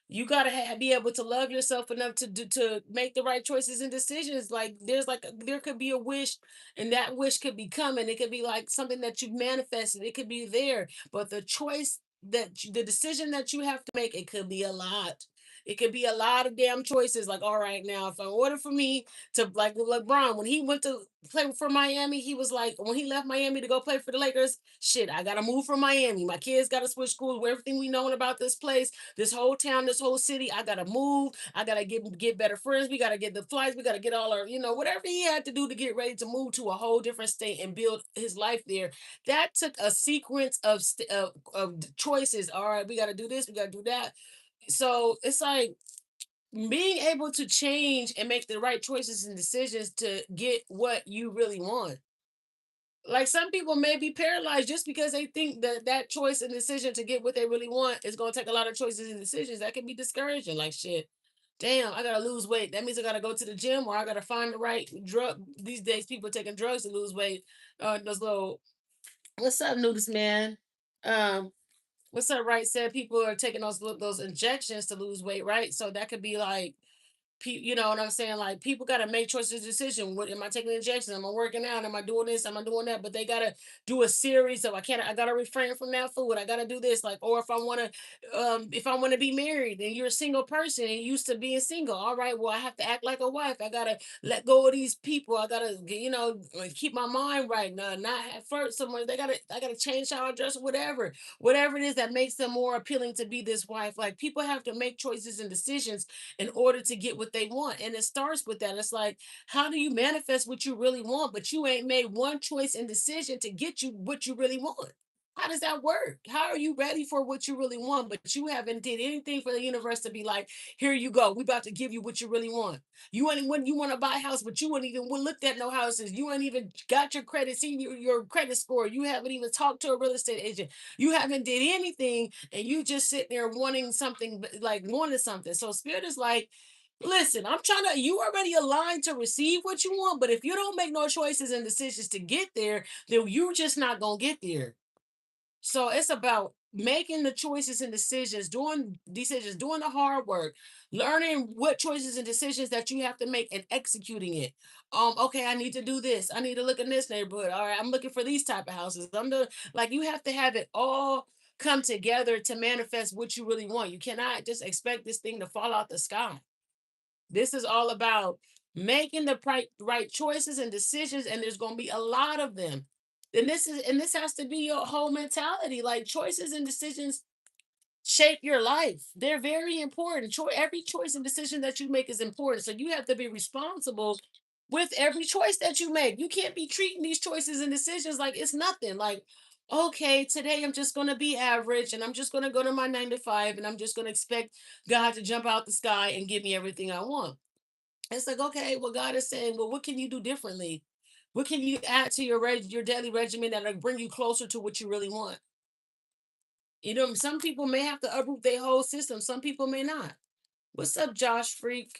You gotta be able to love yourself enough to make the right choices and decisions. Like there could be a wish, and that wish could be coming. It could be like something that you've manifested. It could be there, but the decision that you have to make, it could be a lot. It could be a lot of damn choices. Like, all right, now if in order for me to, like LeBron, when he went to play for Miami, he was like, when he left Miami to go play for the Lakers, shit, I gotta move from Miami. My kids gotta switch schools. Everything we known about this place, this whole town, this whole city, I gotta move. I gotta get better friends. We gotta get the flights. We gotta get all our, whatever he had to do to get ready to move to a whole different state and build his life there. That took a sequence of choices. All right, we gotta do this. We gotta do that. So it's like being able to change and make the right choices and decisions to get what you really want. Like some people may be paralyzed just because they think that that choice and decision to get what they really want is going to take a lot of choices and decisions. That can be discouraging. Like, shit, damn, I gotta lose weight. That means I gotta go to the gym, or I gotta find the right drug. These days, people are taking drugs to lose weight. Those little, what's up, noodles man? Um, what's up? Right, said people are taking those injections to lose weight, right? So that could be like, you know what I'm saying? Like people got to make choices, decision. What am I taking injections? Am I working out? Am I doing this? Am I doing that? But they got to do a series of, I can't. I got to refrain from that food. I got to do this. Like, or if I want to be married, and you're a single person and used to being single. All right, well, I have to act like a wife. I gotta let go of these people. I gotta, keep my mind right now. Not have first someone. I gotta change how I dress. Whatever it is that makes them more appealing to be this wife. Like people have to make choices and decisions in order to get what they want. And it starts with that. It's like, how do you manifest what you really want, but you ain't made one choice and decision to get you what you really want? How does that work? How are you ready for what you really want, but you haven't did anything for the universe to be like, here you go. We about to give you what you really want. You ain't when you want to buy a house, but you wouldn't even looked at no houses. You ain't even got your credit, seen your credit score. You haven't even talked to a real estate agent. You haven't did anything, and you just sit there wanting something, like wanting something. So spirit is like, listen, I'm trying to, you already aligned to receive what you want, but if you don't make no choices and decisions to get there, then you're just not gonna get there. So it's about making the choices and decisions, doing the hard work, learning what choices and decisions that you have to make and executing it. Okay, I need to do this. I need to look in this neighborhood. All right, I'm looking for these type of houses. Like you have to have it all come together to manifest what you really want. You cannot just expect this thing to fall out the sky. This is all about making the right choices and decisions, and there's going to be a lot of them. And this has to be your whole mentality. Like choices and decisions shape your life. They're very important. Every choice and decision that you make is important. So you have to be responsible with every choice that you make. You can't be treating these choices and decisions like it's nothing. Like, okay, today I'm just going to be average and I'm just going to go to my 9 to 5 and I'm just going to expect God to jump out the sky and give me everything I want. It's like, okay, well, God is saying, well, what can you do differently? What can you add to your daily regimen that'll bring you closer to what you really want? Some people may have to uproot their whole system. Some people may not. What's up, Josh Freak?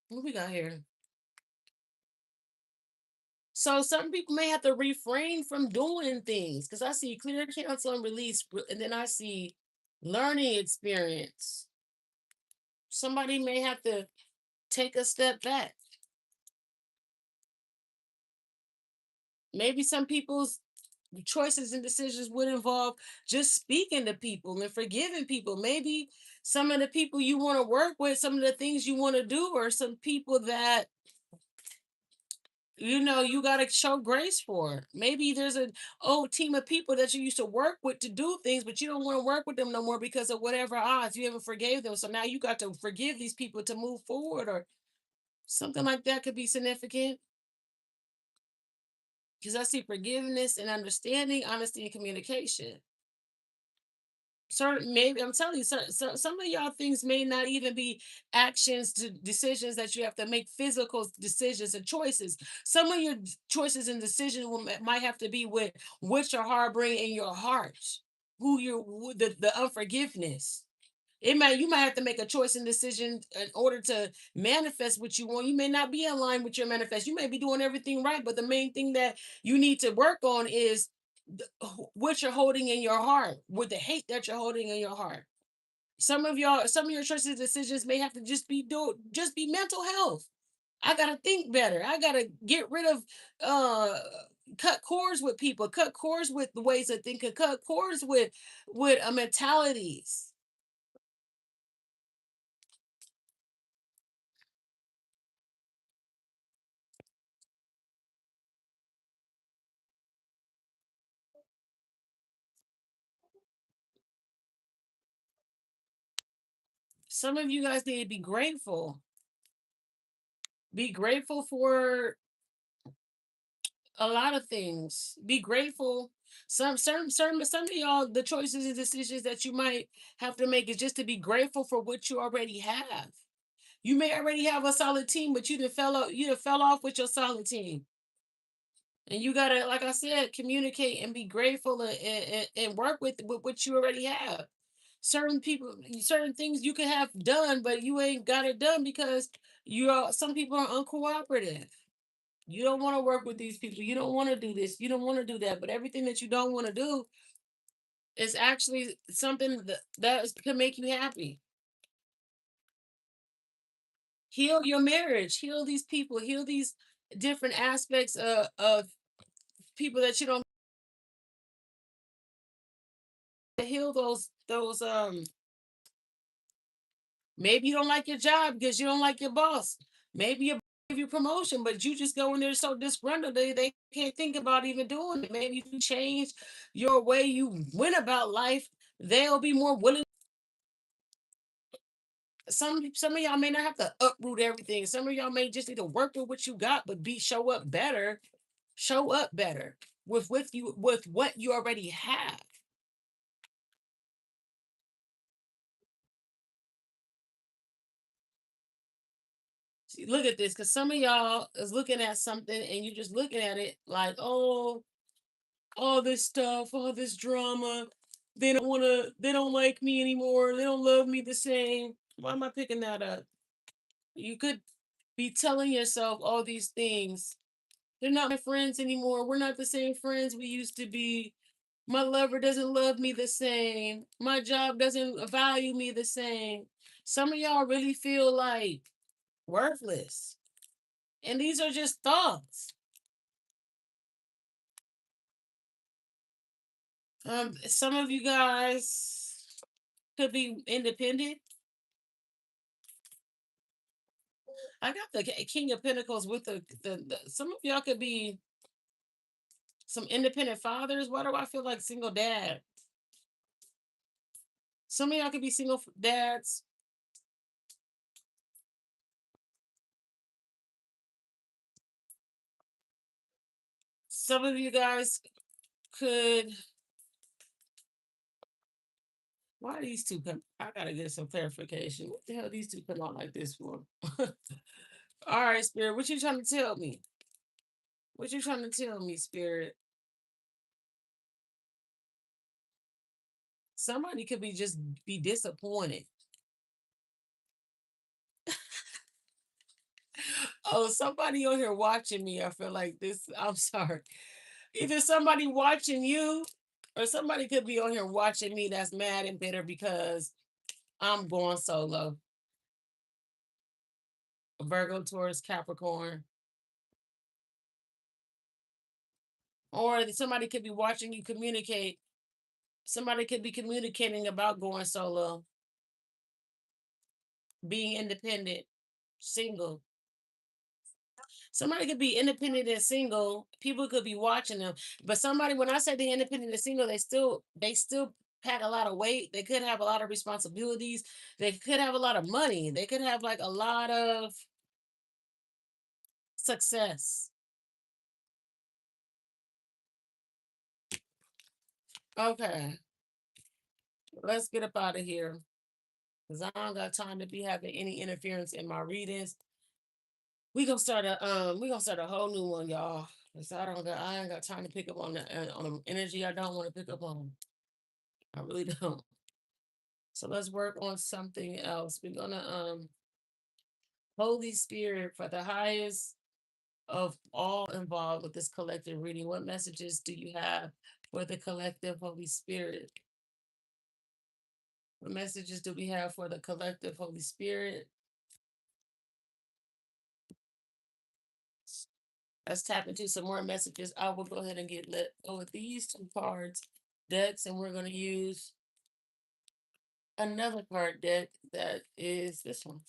What we got here? So some people may have to refrain from doing things because I see clear counsel and release, and then I see learning experience. Somebody may have to take a step back. Maybe some people's choices and decisions would involve just speaking to people and forgiving people. Maybe some of the people you want to work with, some of the things you want to do, or some people that You got to show grace for it. Maybe there's an old team of people that you used to work with to do things, but you don't want to work with them no more because of whatever odds you haven't forgave them. So now you got to forgive these people to move forward, or something like that could be significant. Because I see forgiveness and understanding, honesty, and communication. Certain, maybe I'm telling you, some of y'all things may not even be actions to decisions that you have to make, physical decisions and choices. Some of your choices and decisions might have to be with what you're harboring in your heart, the unforgiveness. You might have to make a choice and decision in order to manifest what you want. You may not be in line with your manifest. You may be doing everything right, but the main thing that you need to work on is what you're holding in your heart, with the hate that you're holding in your heart. Some of your choices and decisions may have to just be mental health. I gotta think better. I gotta get rid of uh cut cords with people, cut cords with the ways of thinking, cut cords with mentalities. Some of you guys need to be grateful. Be grateful for a lot of things. Be grateful. Some of y'all, the choices and decisions that you might have to make is just to be grateful for what you already have. You may already have a solid team, but you done fell off with your solid team. And you gotta, like I said, communicate and be grateful, and work with what you already have. Certain people, certain things you can have done, but you ain't got it done because some people are uncooperative. You don't want to work with these people. You don't want to do this. You don't want to do that. But everything that you don't want to do is actually something that can make you happy. Heal your marriage. Heal these people. Heal these different aspects of people that you don't. Heal those. Maybe you don't like your job because you don't like your boss. Maybe you give you promotion, but you just go in there so disgruntled they can't think about even doing it. Maybe if you change your way you went about life, they'll be more willing. Some of y'all may not have to uproot everything. Some of y'all may just need to work with what you got, but be show up better. Show up better with what you already have. See, look at this, because some of y'all is looking at something and you're just looking at it like, oh, all this stuff, all this drama. They don't like me anymore. They don't love me the same. Why am I picking that up? You could be telling yourself all these things. They're not my friends anymore. We're not the same friends we used to be. My lover doesn't love me the same. My job doesn't value me the same. Some of y'all really feel like worthless. And these are just thoughts. Some of you guys could be independent. I got the King of Pentacles with some of y'all could be some independent fathers. Why do I feel like single dad? Some of y'all could be single dads. Some of you guys could. Why these two come? I gotta get some clarification. What the hell these two come out like this for? All right, Spirit. What you trying to tell me? What you trying to tell me, Spirit? Somebody could be just be disappointed. Oh, somebody on here watching me. I feel like this. I'm sorry. Either somebody watching you, or somebody could be on here watching me that's mad and bitter because I'm going solo. Virgo, Taurus, Capricorn. Or somebody could be watching you communicate. Somebody could be communicating about going solo, being independent, single. Somebody could be independent and single. People could be watching them, but somebody, when I say the independent and single, they still pack a lot of weight. They could have a lot of responsibilities. They could have a lot of money. They could have like a lot of success. Okay, let's get up out of here because I don't got time to be having any interference in my readings. We gonna start a whole new one, y'all. 'Cause I ain't got time to pick up on the energy I don't want to pick up on. I really don't. So let's work on something else. We're gonna Holy Spirit, for the highest of all involved with this collective reading. What messages do you have for the collective Holy Spirit? What messages do we have for the collective Holy Spirit? Let's tap into some more messages. I will go ahead and get let go with these two cards decks, and we're going to use another card deck that is this one.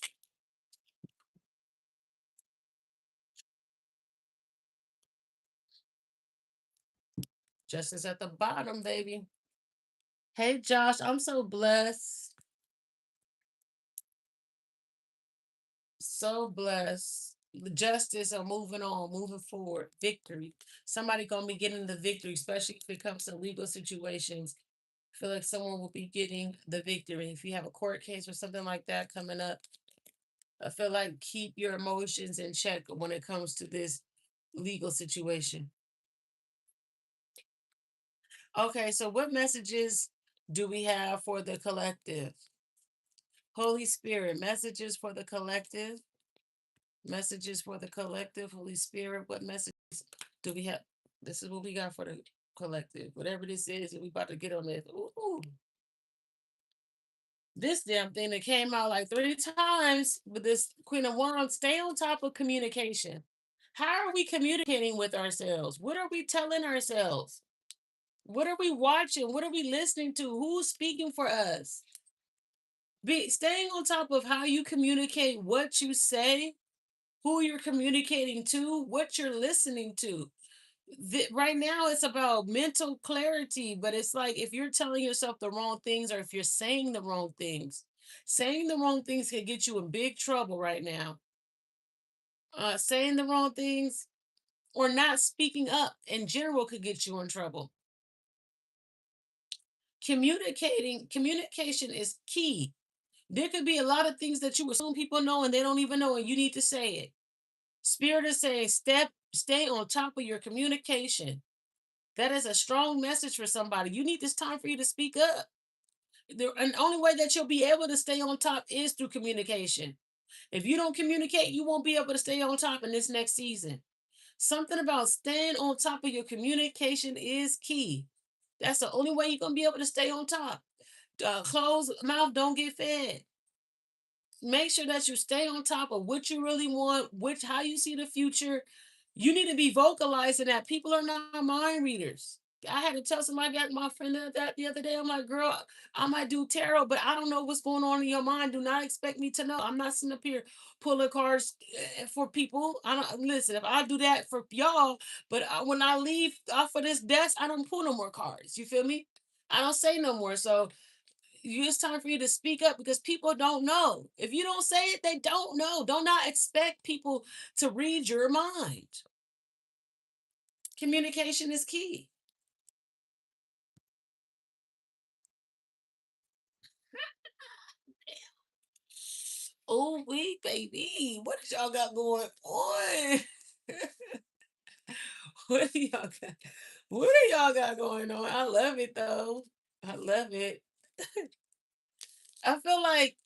Justice at the bottom, baby. Hey, Josh, I'm so blessed. So blessed. The justice are moving on, moving forward. Victory. Somebody gonna be getting the victory, especially if it comes to legal situations. I feel like someone will be getting the victory. If you have a court case or something like that coming up, I feel like keep your emotions in check when it comes to this legal situation. Okay, so what messages do we have for the collective? Holy Spirit, messages for the collective. Messages for the collective. Holy Spirit, what messages do we have? This is what we got for the collective. Whatever this is, we about to get on this. Ooh, this damn thing that came out like 3 times with this Queen of Wands. Stay on top of communication. How are we communicating with ourselves? What are we telling ourselves? What are we watching? What are we listening to? Who's speaking for us? Be staying on top of how you communicate, what you say, who you're communicating to, what you're listening to. Right now, it's about mental clarity, but it's like if you're telling yourself the wrong things or if you're saying the wrong things can get you in big trouble right now. Saying the wrong things or not speaking up in general could get you in trouble. Communication is key. There could be a lot of things that you assume people know and they don't even know, and you need to say it. Spirit is saying, stay on top of your communication. That is a strong message for somebody. You need this time for you to speak up. And the only way that you'll be able to stay on top is through communication. If you don't communicate, you won't be able to stay on top in this next season. Something about staying on top of your communication is key. That's the only way you're going to be able to stay on top. Closed mouth don't get fed. Make sure that you stay on top of what you really want, which how you see the future. You need to be vocalizing that. People are not mind readers. I had to tell somebody, got my friend that the other day. I'm like, girl, I might do tarot, but I don't know what's going on in your mind. Do not expect me to know. I'm not sitting up here pulling cards for people. I don't listen. If I do that for y'all, but when I leave off of this desk, I don't pull no more cards. You feel me? I don't say no more. So it's time for you to speak up because people don't know. If you don't say it, they don't know. Do not expect people to read your mind. Communication is key. Oh, we baby, what y'all got going on? what do y'all got? What do y'all got going on? I love it though. I love it. I feel like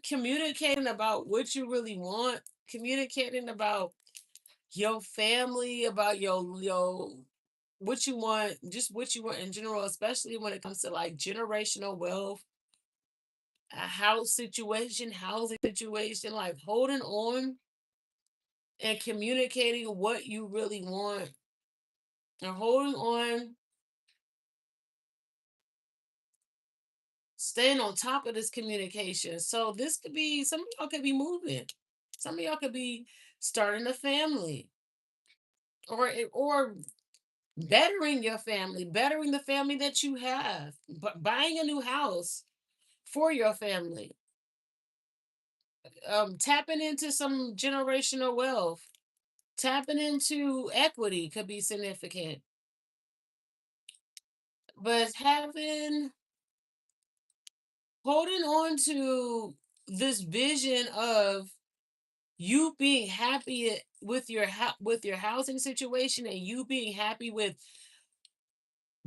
communicating about what you really want, communicating about your family, about your what you want, just what you want in general, especially when it comes to like generational wealth, a house situation, housing situation, like holding on and communicating what you really want and holding on, staying on top of this communication. So this could be some of y'all could be moving. Some of y'all could be starting a family. or bettering your family, bettering the family that you have, but buying a new house for your family, tapping into some generational wealth, tapping into equity could be significant. But having holding on to this vision of you being happy with your with your housing situation, and you being happy with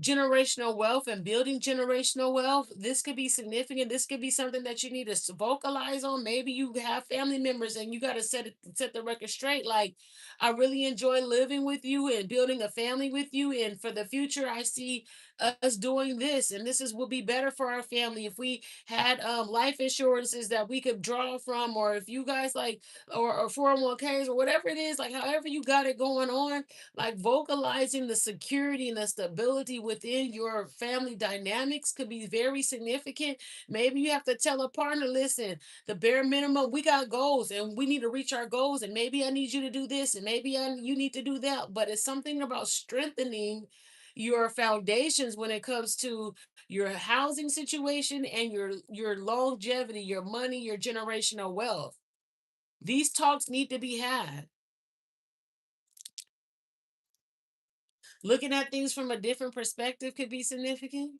generational wealth and building generational wealth, this could be significant. This could be something that you need to vocalize on. Maybe you have family members and you got to set the record straight. Like, I really enjoy living with you and building a family with you, and for the future I see us doing this, and this is will be better for our family if we had life insurances that we could draw from, or if you guys like, or 401ks or whatever it is, like however you got it going on, like vocalizing the security and the stability within your family dynamics could be very significant. Maybe you have to tell a partner, listen, the bare minimum, we got goals and we need to reach our goals. And maybe I need you to do this and maybe you need to do that. But it's something about strengthening your foundations when it comes to your housing situation and your longevity, your money, your generational wealth. These talks need to be had. Looking at things from a different perspective could be significant.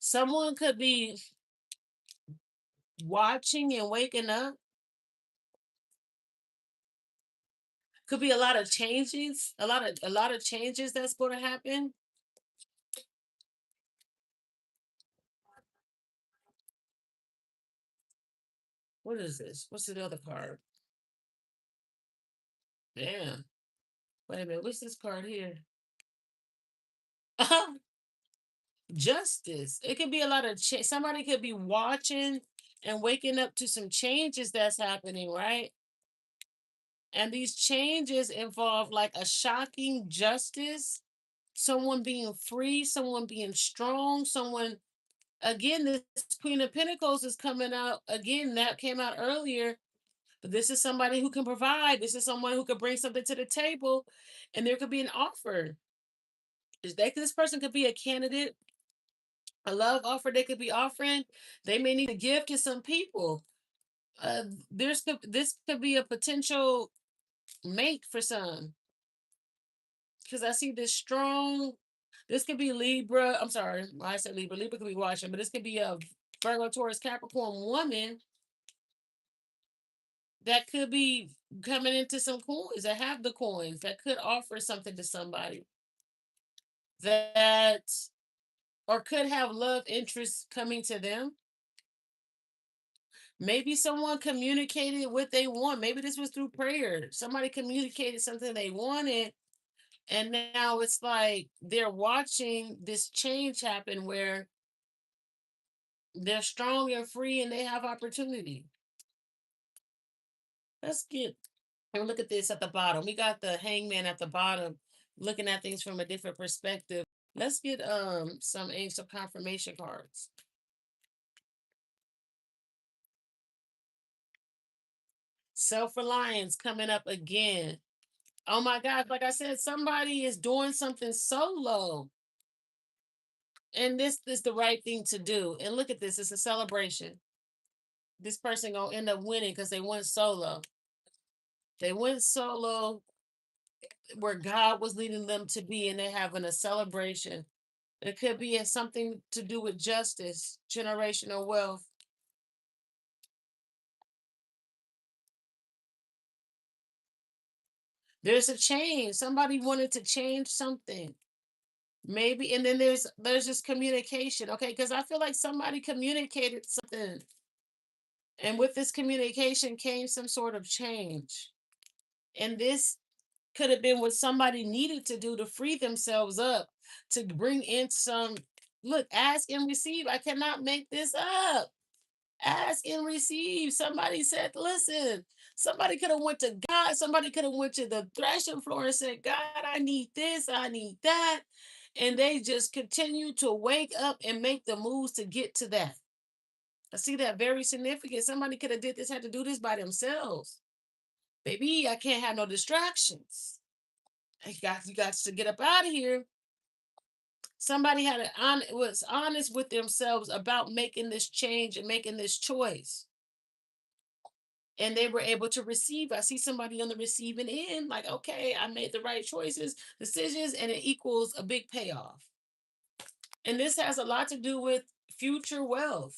Someone could be watching and waking up. Could be a lot of changes, a lot of changes that's going to happen. What is this? What's the other card? Damn. Wait a minute. What's this card here? Justice. It could be a lot of somebody could be watching and waking up to some changes that's happening, right? And these changes involve like a shocking justice, someone being free, someone being strong, someone, again, this Queen of Pentacles is coming out again. That came out earlier, but this is somebody who can provide. This is someone who could bring something to the table, and there could be an offer. This person could be a candidate, a love offer they could be offering. They may need to give to some people. This could be a potential mate for some, because I see this strong. This could be Libra. I'm sorry, I said Libra. Libra could be watching, but this could be a Virgo, Taurus, Capricorn woman that could be coming into some coins, that have the coins, that could offer something to somebody, that or could have love interests coming to them. Maybe someone communicated what they want. Maybe this was through prayer. Somebody communicated something they wanted, and now it's like they're watching this change happen where they're strong and free and they have opportunity. Let's get and look at this at the bottom. We got the hangman at the bottom, looking at things from a different perspective. Let's get some angel confirmation cards. Self-reliance coming up again. Oh my God, like I said, somebody is doing something solo. And this is the right thing to do. And look at this, it's a celebration. This person gonna end up winning because they went solo. They went solo where God was leading them to be, and they're having a celebration. It could be something to do with justice, generational wealth. There's a change. Somebody wanted to change something. Maybe, and then there's this communication. Okay, because I feel like somebody communicated something. And with this communication came some sort of change. And this could have been what somebody needed to do to free themselves up, to bring in some, look, ask and receive. I cannot make this up. Ask and receive. Somebody said, listen, somebody could have went to God, somebody could have went to the threshing floor and said, God, I need this, I need that. And they just continue to wake up and make the moves to get to that. I see that very significant. Somebody could have did this, had to do this by themselves. Baby, I can't have no distractions. You got to get up out of here. Somebody had was honest with themselves about making this change and making this choice. And they were able to receive. I see somebody on the receiving end, like, okay, I made the right choices, decisions, and it equals a big payoff. And this has a lot to do with future wealth.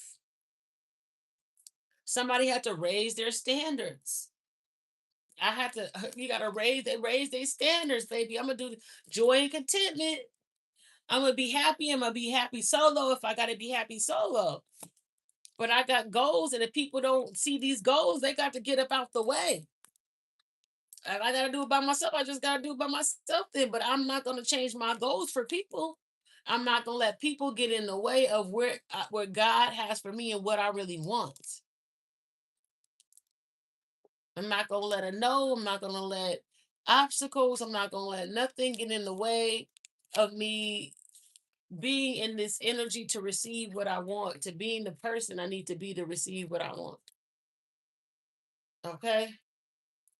Somebody had to raise their standards. I had to, you got to raise their standards, baby. I'm going to do joy and contentment. I'm going to be happy. I'm going to be happy solo if I got to be happy solo. But I got goals, and if people don't see these goals, they got to get up out the way. If I gotta do it by myself, I just gotta do it by myself then. But I'm not gonna change my goals for people. I'm not gonna let people get in the way of where God has for me and what I really want. I'm not gonna let a no. I'm not gonna let obstacles. I'm not gonna let nothing get in the way of me being in this energy to receive what I want, to being the person I need to be to receive what I want. Okay.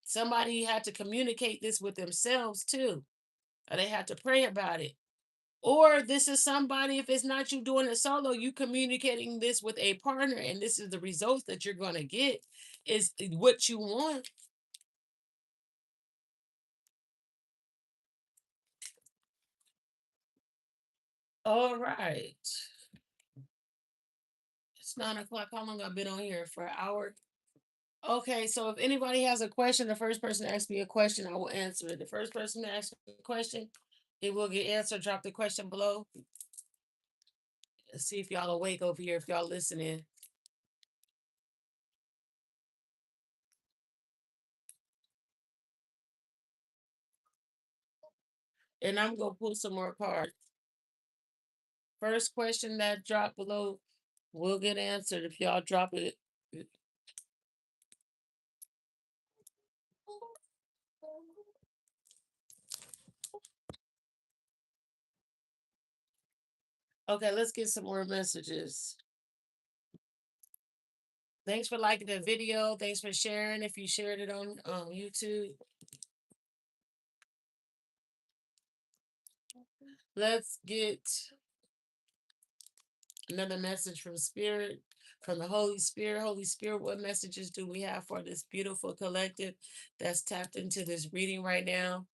Somebody had to communicate this with themselves too. Or they had to pray about it. Or this is somebody, if it's not you doing it solo, you communicating this with a partner, and this is the results that you're going to get, is what you want. All right. It's 9 o'clock. How long I've been on here? For an hour? Okay, so if anybody has a question, the first person to ask me a question, I will answer it. The first person to ask me a question, it will get answered. Drop the question below. Let's see if y'all awake over here, if y'all listening. And I'm gonna pull some more cards. First question that dropped below will get answered if y'all drop it. Okay, let's get some more messages. Thanks for liking the video. Thanks for sharing if you shared it on YouTube. Let's get another message from Spirit, from the Holy Spirit. Holy Spirit, what messages do we have for this beautiful collective that's tapped into this reading right now?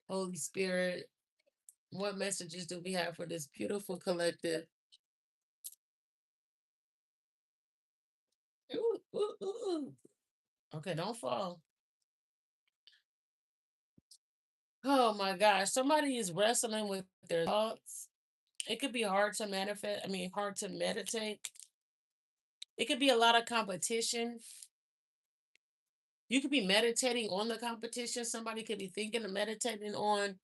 Holy Spirit, what messages do we have for this beautiful collective? Ooh, ooh, ooh, ooh. Okay, don't fall. Oh my gosh, somebody is wrestling with their thoughts. It could be hard to manifest, I mean, hard to meditate. It could be a lot of competition. You could be meditating on the competition. Somebody could be thinking of meditating on,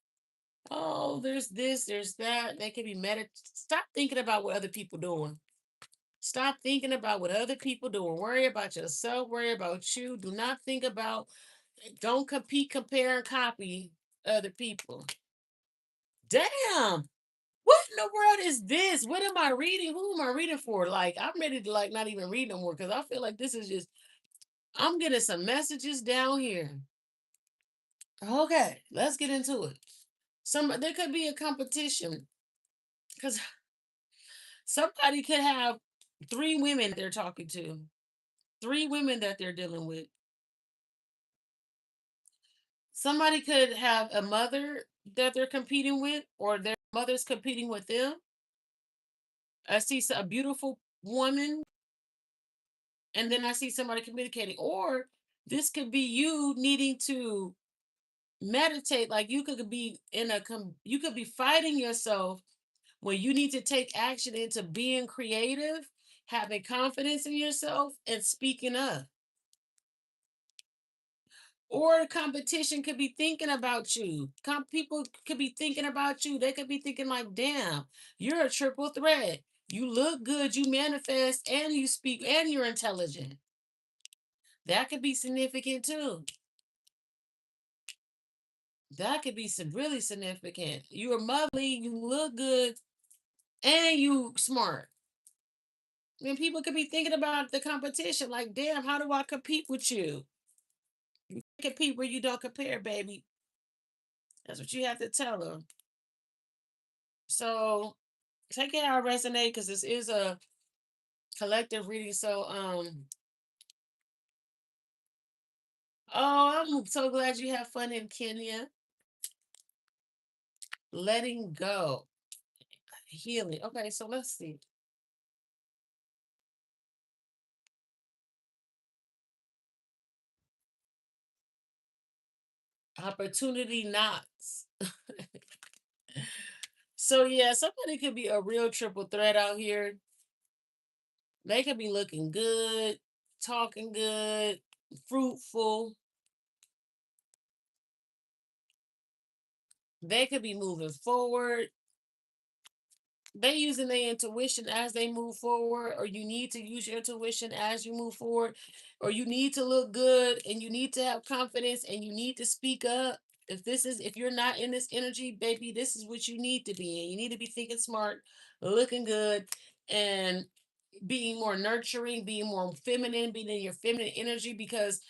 oh, there's this, there's that. They could be Stop thinking about what other people doing. Stop thinking about what other people doing. Worry about yourself. Worry about you. Do not think about, don't compete, compare, and copy other people. Damn. What in the world is this? What am I reading? Who am I reading for? Like, I'm ready to like not even read no more because I feel like this is just, I'm getting some messages down here. Okay, let's get into it. There could be a competition because somebody could have three women they're talking to, three women that they're dealing with. Somebody could have a mother that they're competing with, or their mother's competing with them. I see a beautiful woman, and then I see somebody communicating. Or this could be you needing to meditate. Like you could be you could be fighting yourself when you need to take action into being creative, having confidence in yourself, and speaking up. Or the competition could be thinking about you. People could be thinking about you. They could be thinking like, "Damn, you're a triple threat. You look good, you manifest, and you speak, and you're intelligent. That could be significant too. That could be some really significant. You're motherly, you look good, and you smart. And people could be thinking about the competition, like, damn, how do I compete with you? You can't compete where you don't compare, baby. That's what you have to tell them. So take it how it resonate because this is a collective reading. So oh, I'm so glad you have fun in Kenya. Letting go. Healing. Okay, so let's see. Opportunity knocks. So yeah, somebody could be a real triple threat out here. They could be looking good, talking good, fruitful. They could be moving forward. They using their intuition as they move forward, or you need to use your intuition as you move forward, or you need to look good and you need to have confidence and you need to speak up. If you're not in this energy, baby, this is what you need to be in. You need to be thinking smart, looking good, and being more nurturing, being more feminine, being in your feminine energy because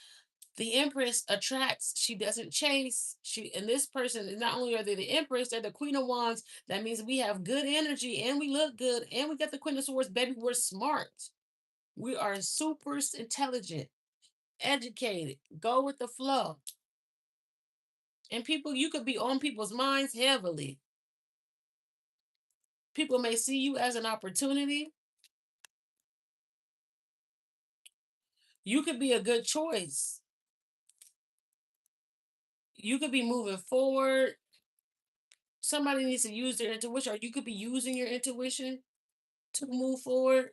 the empress attracts, she doesn't chase. She and this person, not only are they the empress, they're the queen of wands. That means we have good energy and we look good and we got the queen of swords, baby. We're smart. We are super intelligent, educated, go with the flow. And people, you could be on people's minds heavily. People may see you as an opportunity. You could be a good choice. You could be moving forward. Somebody needs to use their intuition, or you could be using your intuition to move forward.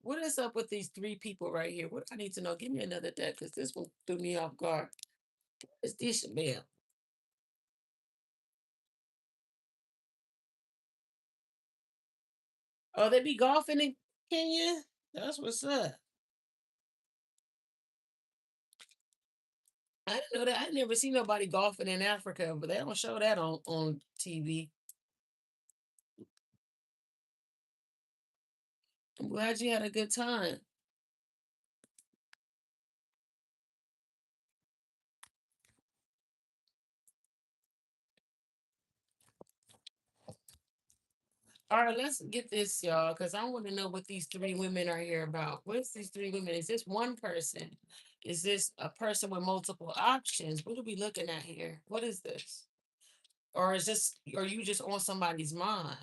What is up with these three people right here? What I need to know? Give me another deck because this one threw me off guard. It's this Shamel. Oh, they be golfing in Kenya? That's what's up. I didn't know that. I never seen nobody golfing in Africa, but they don't show that on TV. I'm glad you had a good time. All right, let's get this, y'all, because I want to know what these three women are here about. What's these three women? Is this one person? Is this a person with multiple options? What are we looking at here? What is this? Or is this, are you just on somebody's mind?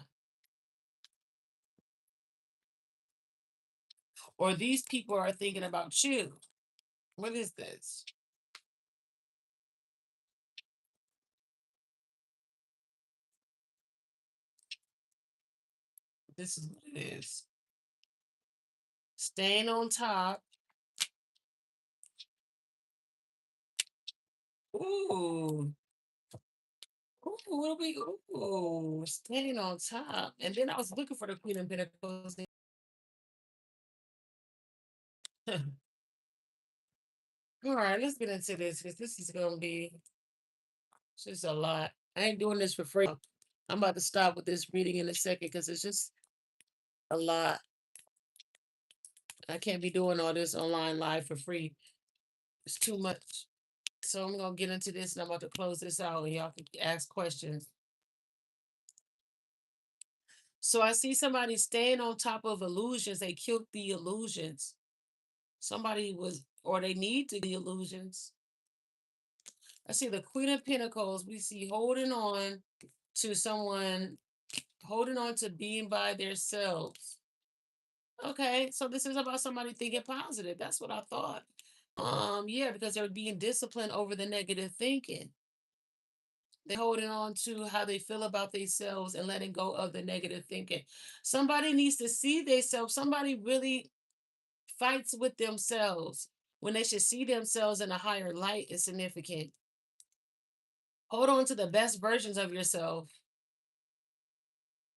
Or these people are thinking about you? What is this? This is what it is. Staying on top. Ooh. Ooh, what are we? Ooh, staying on top. And then I was looking for the Queen of Pentacles. All right, let's get into this because this is gonna be just a lot. I ain't doing this for free. I'm about to stop with this reading in a second because it's just a lot. I can't be doing all this online live for free. It's too much. So I'm gonna get into this and I'm about to close this out and y'all can ask questions. So I see somebody staying on top of illusions. They killed the illusions. Somebody was, or they need to the illusions. I see the Queen of Pentacles. We see holding on to someone, holding on to being by themselves. Okay, so this is about somebody thinking positive. That's what I thought. Yeah, because they're being disciplined over the negative thinking. They're holding on to how they feel about themselves and letting go of the negative thinking. Somebody needs to see themselves. Somebody really fights with themselves when they should see themselves in a higher light is significant. Hold on to the best versions of yourself.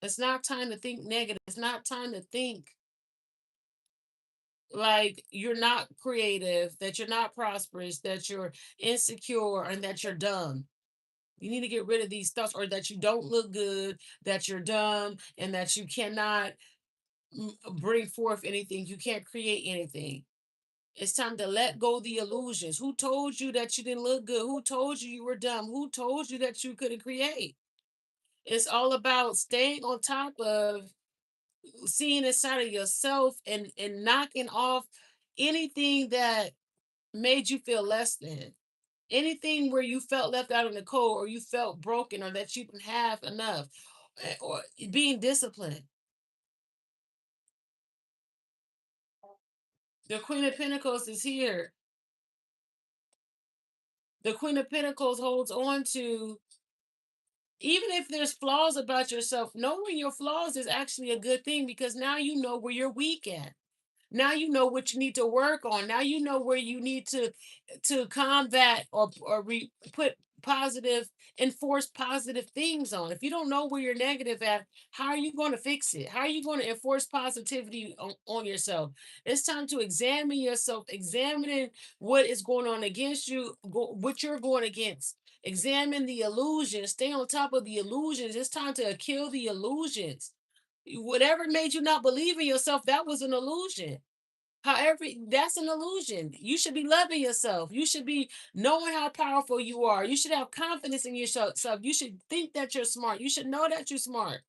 It's not time to think negative. It's not time to think like you're not creative, that you're not prosperous, that you're insecure, and that you're dumb. You need to get rid of these thoughts, or that you don't look good, that you're dumb, and that you cannot bring forth anything. You can't create anything. It's time to let go the illusions. Who told you that you didn't look good? Who told you you were dumb? Who told you that you couldn't create? It's all about staying on top of seeing inside of yourself and knocking off anything that made you feel less than. Anything where you felt left out in the cold, or you felt broken, or that you didn't have enough, or being disciplined. The Queen of Pentacles is here. The Queen of Pentacles holds on to, even if there's flaws about yourself, knowing your flaws is actually a good thing, because now you know where you're weak at. Now you know what you need to work on. Now you know where you need to combat, put positive, enforce positive things on. If you don't know where you're negative at, how are you going to fix it? How are you going to enforce positivity on yourself? It's time to examine yourself, examining what is going on against you, what you're going against. Examine the illusions. Stay on top of the illusions. It's time to kill the illusions. Whatever made you not believe in yourself, that was an illusion. However, that's an illusion. You should be loving yourself. You should be knowing how powerful you are. You should have confidence in yourself. You should think that you're smart. You should know that you're smart.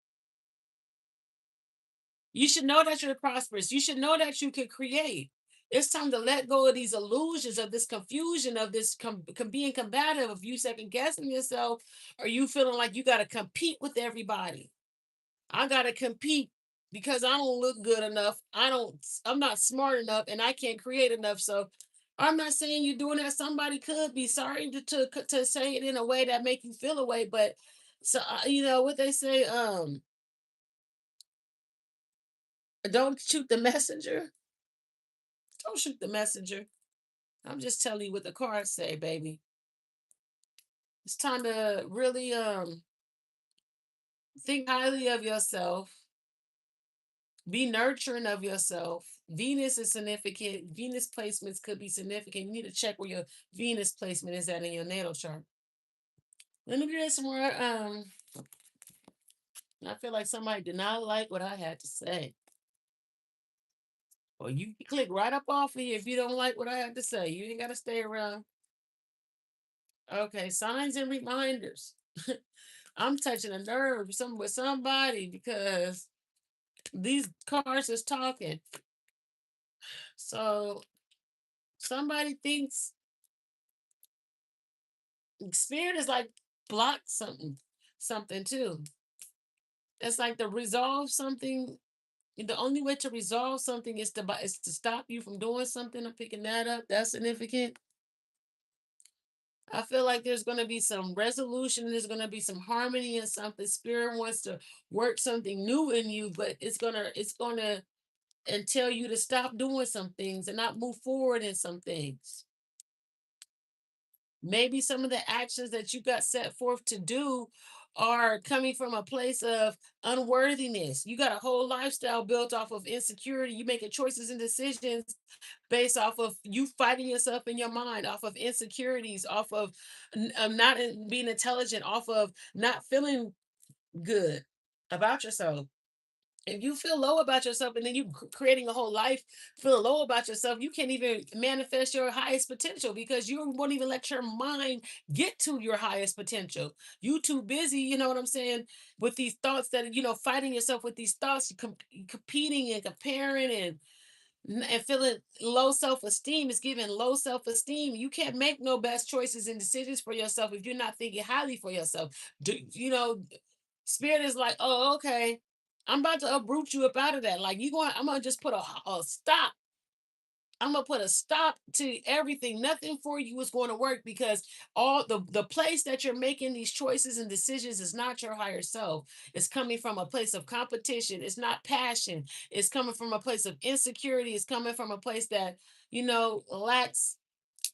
You should know that you're prosperous. You should know that you can create. It's time to let go of these illusions, of this confusion, of this being combative, of you second guessing yourself, or you feeling like you got to compete with everybody. I gotta compete because I don't look good enough. I'm not smart enough, and I can't create enough. So I'm not saying you're doing that. Somebody could be sorry to say it in a way that make you feel a way, but so you know what they say, don't shoot the messenger. Don't shoot the messenger. I'm just telling you what the cards say, baby. It's time to really think highly of yourself. Be nurturing of yourself. Venus is significant. Venus placements could be significant. You need to check where your Venus placement is at in your natal chart. Let me get some more. I feel like somebody did not like what I had to say. Well, you can click right up off of here if you don't like what I had to say. You ain't got to stay around. Okay, signs and reminders. I'm touching a nerve with somebody because these cards is talking. So somebody thinks spirit is like block something too. It's like to resolve something. The only way to resolve something is to stop you from doing something or picking that up. That's significant. I feel like there's going to be some resolution. There's going to be some harmony and something. Spirit wants to work something new in you, but it's gonna and tell you to stop doing some things and not move forward in some things. Maybe some of the actions that you got set forth to do are coming from a place of unworthiness. You got a whole lifestyle built off of insecurity. You making choices and decisions based off of you fighting yourself in your mind, off of insecurities, off of not being intelligent, off of not feeling good about yourself. If you feel low about yourself, and then you creating a whole life feeling low about yourself, you can't even manifest your highest potential because you won't even let your mind get to your highest potential. You too busy, you know what I'm saying, with these thoughts that fighting yourself with these thoughts, competing and comparing and feeling low self-esteem is giving low self-esteem. You can't make no best choices and decisions for yourself if you're not thinking highly for yourself. Spirit is like, oh, okay. I'm about to uproot you up out of that. Like I'm gonna just put a stop. I'm gonna put a stop to everything. Nothing for you is going to work because all the place that you're making these choices and decisions is not your higher self. It's coming from a place of competition. It's not passion. It's coming from a place of insecurity. It's coming from a place that lacks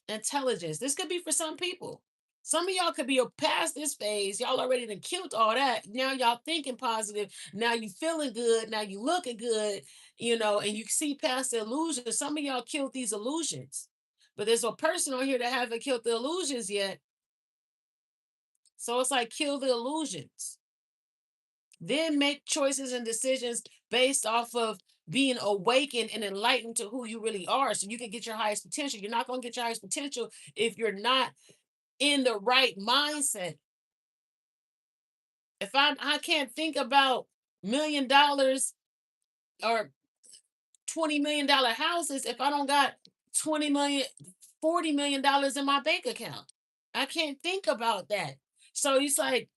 intelligence. This could be for some people. Some of y'all could be past this phase. Y'all already done killed all that. Now y'all thinking positive. Now you feeling good. Now you looking good, and you see past the illusions. Some of y'all killed these illusions. But there's a person on here that haven't killed the illusions yet. So it's like kill the illusions. Then make choices and decisions based off of being awakened and enlightened to who you really are so you can get your highest potential. You're not going to get your highest potential if you're not in the right mindset. If I can't think about $1 million or $20 million houses if I don't got 20 million, $40 million in my bank account. I can't think about that. So it's like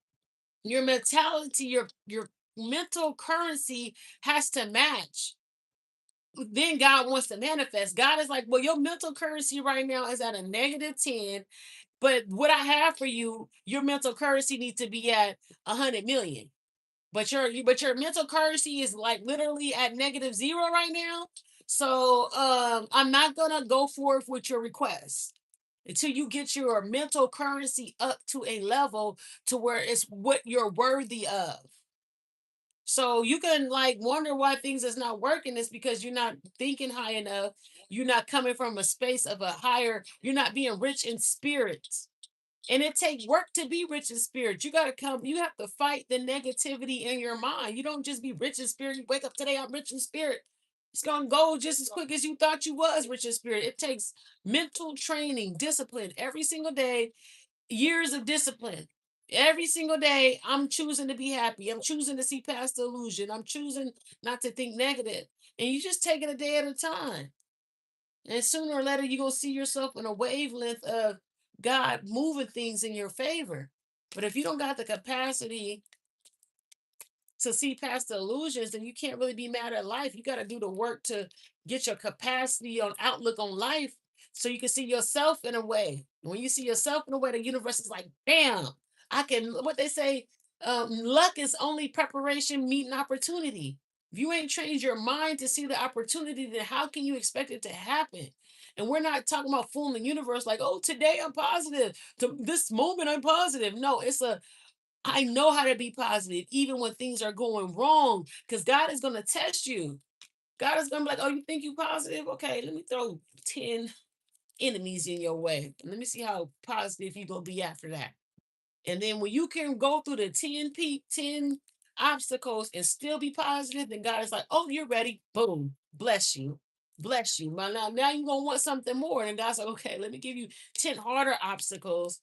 your mentality, your mental currency has to match. Then God wants to manifest. God is like, well, your mental currency right now is at a -10, but what I have for you, your mental currency needs to be at 100 million. But your mental currency is like literally at -0 right now. So I'm not gonna go forth with your request until you get your mental currency up to a level to where it's what you're worthy of. So you can like wonder why things is not working. It's because you're not thinking high enough. You're not coming from a space of a higher, you're not being rich in spirit. And it takes work to be rich in spirit. You have to fight the negativity in your mind. You don't just be rich in spirit. You wake up today, I'm rich in spirit. It's gonna go just as quick as you thought you was rich in spirit. It takes mental training, discipline every single day, years of discipline. Every single day, I'm choosing to be happy. I'm choosing to see past the illusion. I'm choosing not to think negative. And you just take it a day at a time. And sooner or later, you're going to see yourself in a wavelength of God moving things in your favor. But if you don't got the capacity to see past the illusions, then you can't really be mad at life. You got to do the work to get your capacity on outlook on life so you can see yourself in a way. When you see yourself in a way, the universe is like, bam, I can, what they say, luck is only preparation meeting opportunity. If you ain't trained your mind to see the opportunity, then how can you expect it to happen? And we're not talking about fooling the universe like, oh, today I'm positive. To this moment I'm positive. No, I know how to be positive even when things are going wrong because God is going to test you. God is going to be like, oh, you think you positive? Okay, let me throw 10 enemies in your way. Let me see how positive you're going to be after that. And then when you can go through the 10 obstacles and still be positive, then God is like, oh, you're ready. Boom. Bless you. Bless you. Now you're going to want something more. And God's like, okay, let me give you 10 harder obstacles.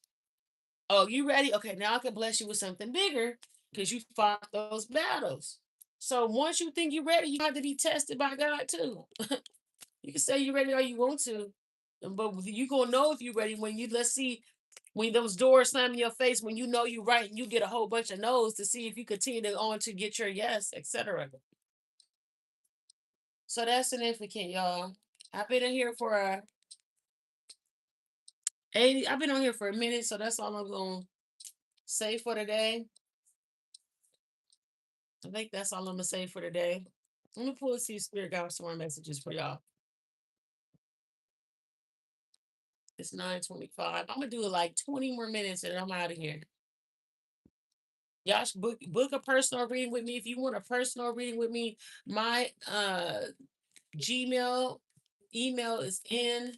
Oh, you ready? Okay, now I can bless you with something bigger because you fought those battles. So once you think you're ready, you have to be tested by God too. You can say you're ready all you want to, but you gonna know if you're ready when you let's see when those doors slam in your face when you know you're right and you get a whole bunch of no's to see if you continue to on to get your yes, etc. So that's significant, y'all. I've been in here for 80. I've been on here for a minute, so that's all I'm gonna say for today. I think that's all I'm gonna say for today. Let me pull see if Spirit got some more messages for y'all. It's 9:25. I'm gonna do like 20 more minutes and I'm out of here. Y'all should book a personal reading with me. If you want a personal reading with me, my Gmail email is in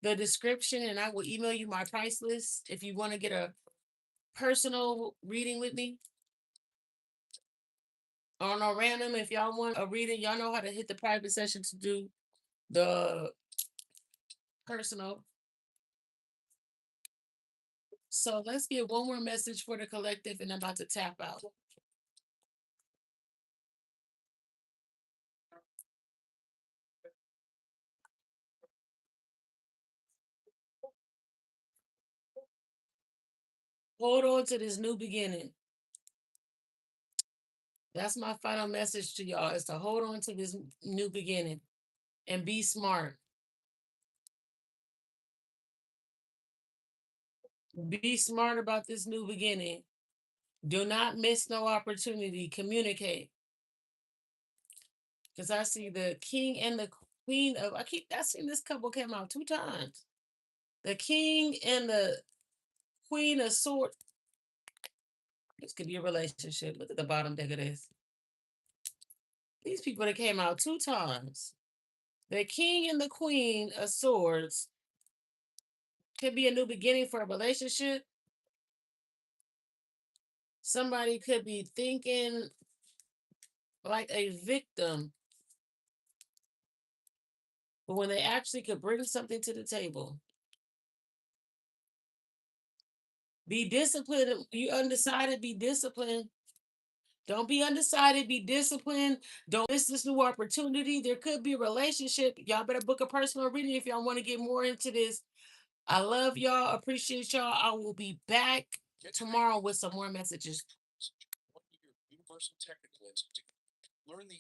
the description and I will email you my price list if you want to get a personal reading with me. On a random, if y'all want a reading, y'all know how to hit the private session to do the personal. So let's get one more message for the collective and I'm about to tap out. Hold on to this new beginning. That's my final message to y'all is to hold on to this new beginning and be smart. Be smart about this new beginning. Do not miss no opportunity. Communicate. Because I see the king and the queen of I seen this couple came out 2 times. The king and the Queen of Swords. This could be a relationship. Look at the bottom deck of this. These people that came out 2 times. The King and the Queen of Swords could be a new beginning for a relationship. Somebody could be thinking like a victim, but when they actually could bring something to the table. Be disciplined. You undecided, be disciplined. Don't be undecided, be disciplined. Don't miss this new opportunity. There could be a relationship. Y'all better book a personal reading if y'all want to get more into this. I love y'all. Appreciate y'all. I will be back tomorrow with some more messages. One year Universal Technical Institute. Learn the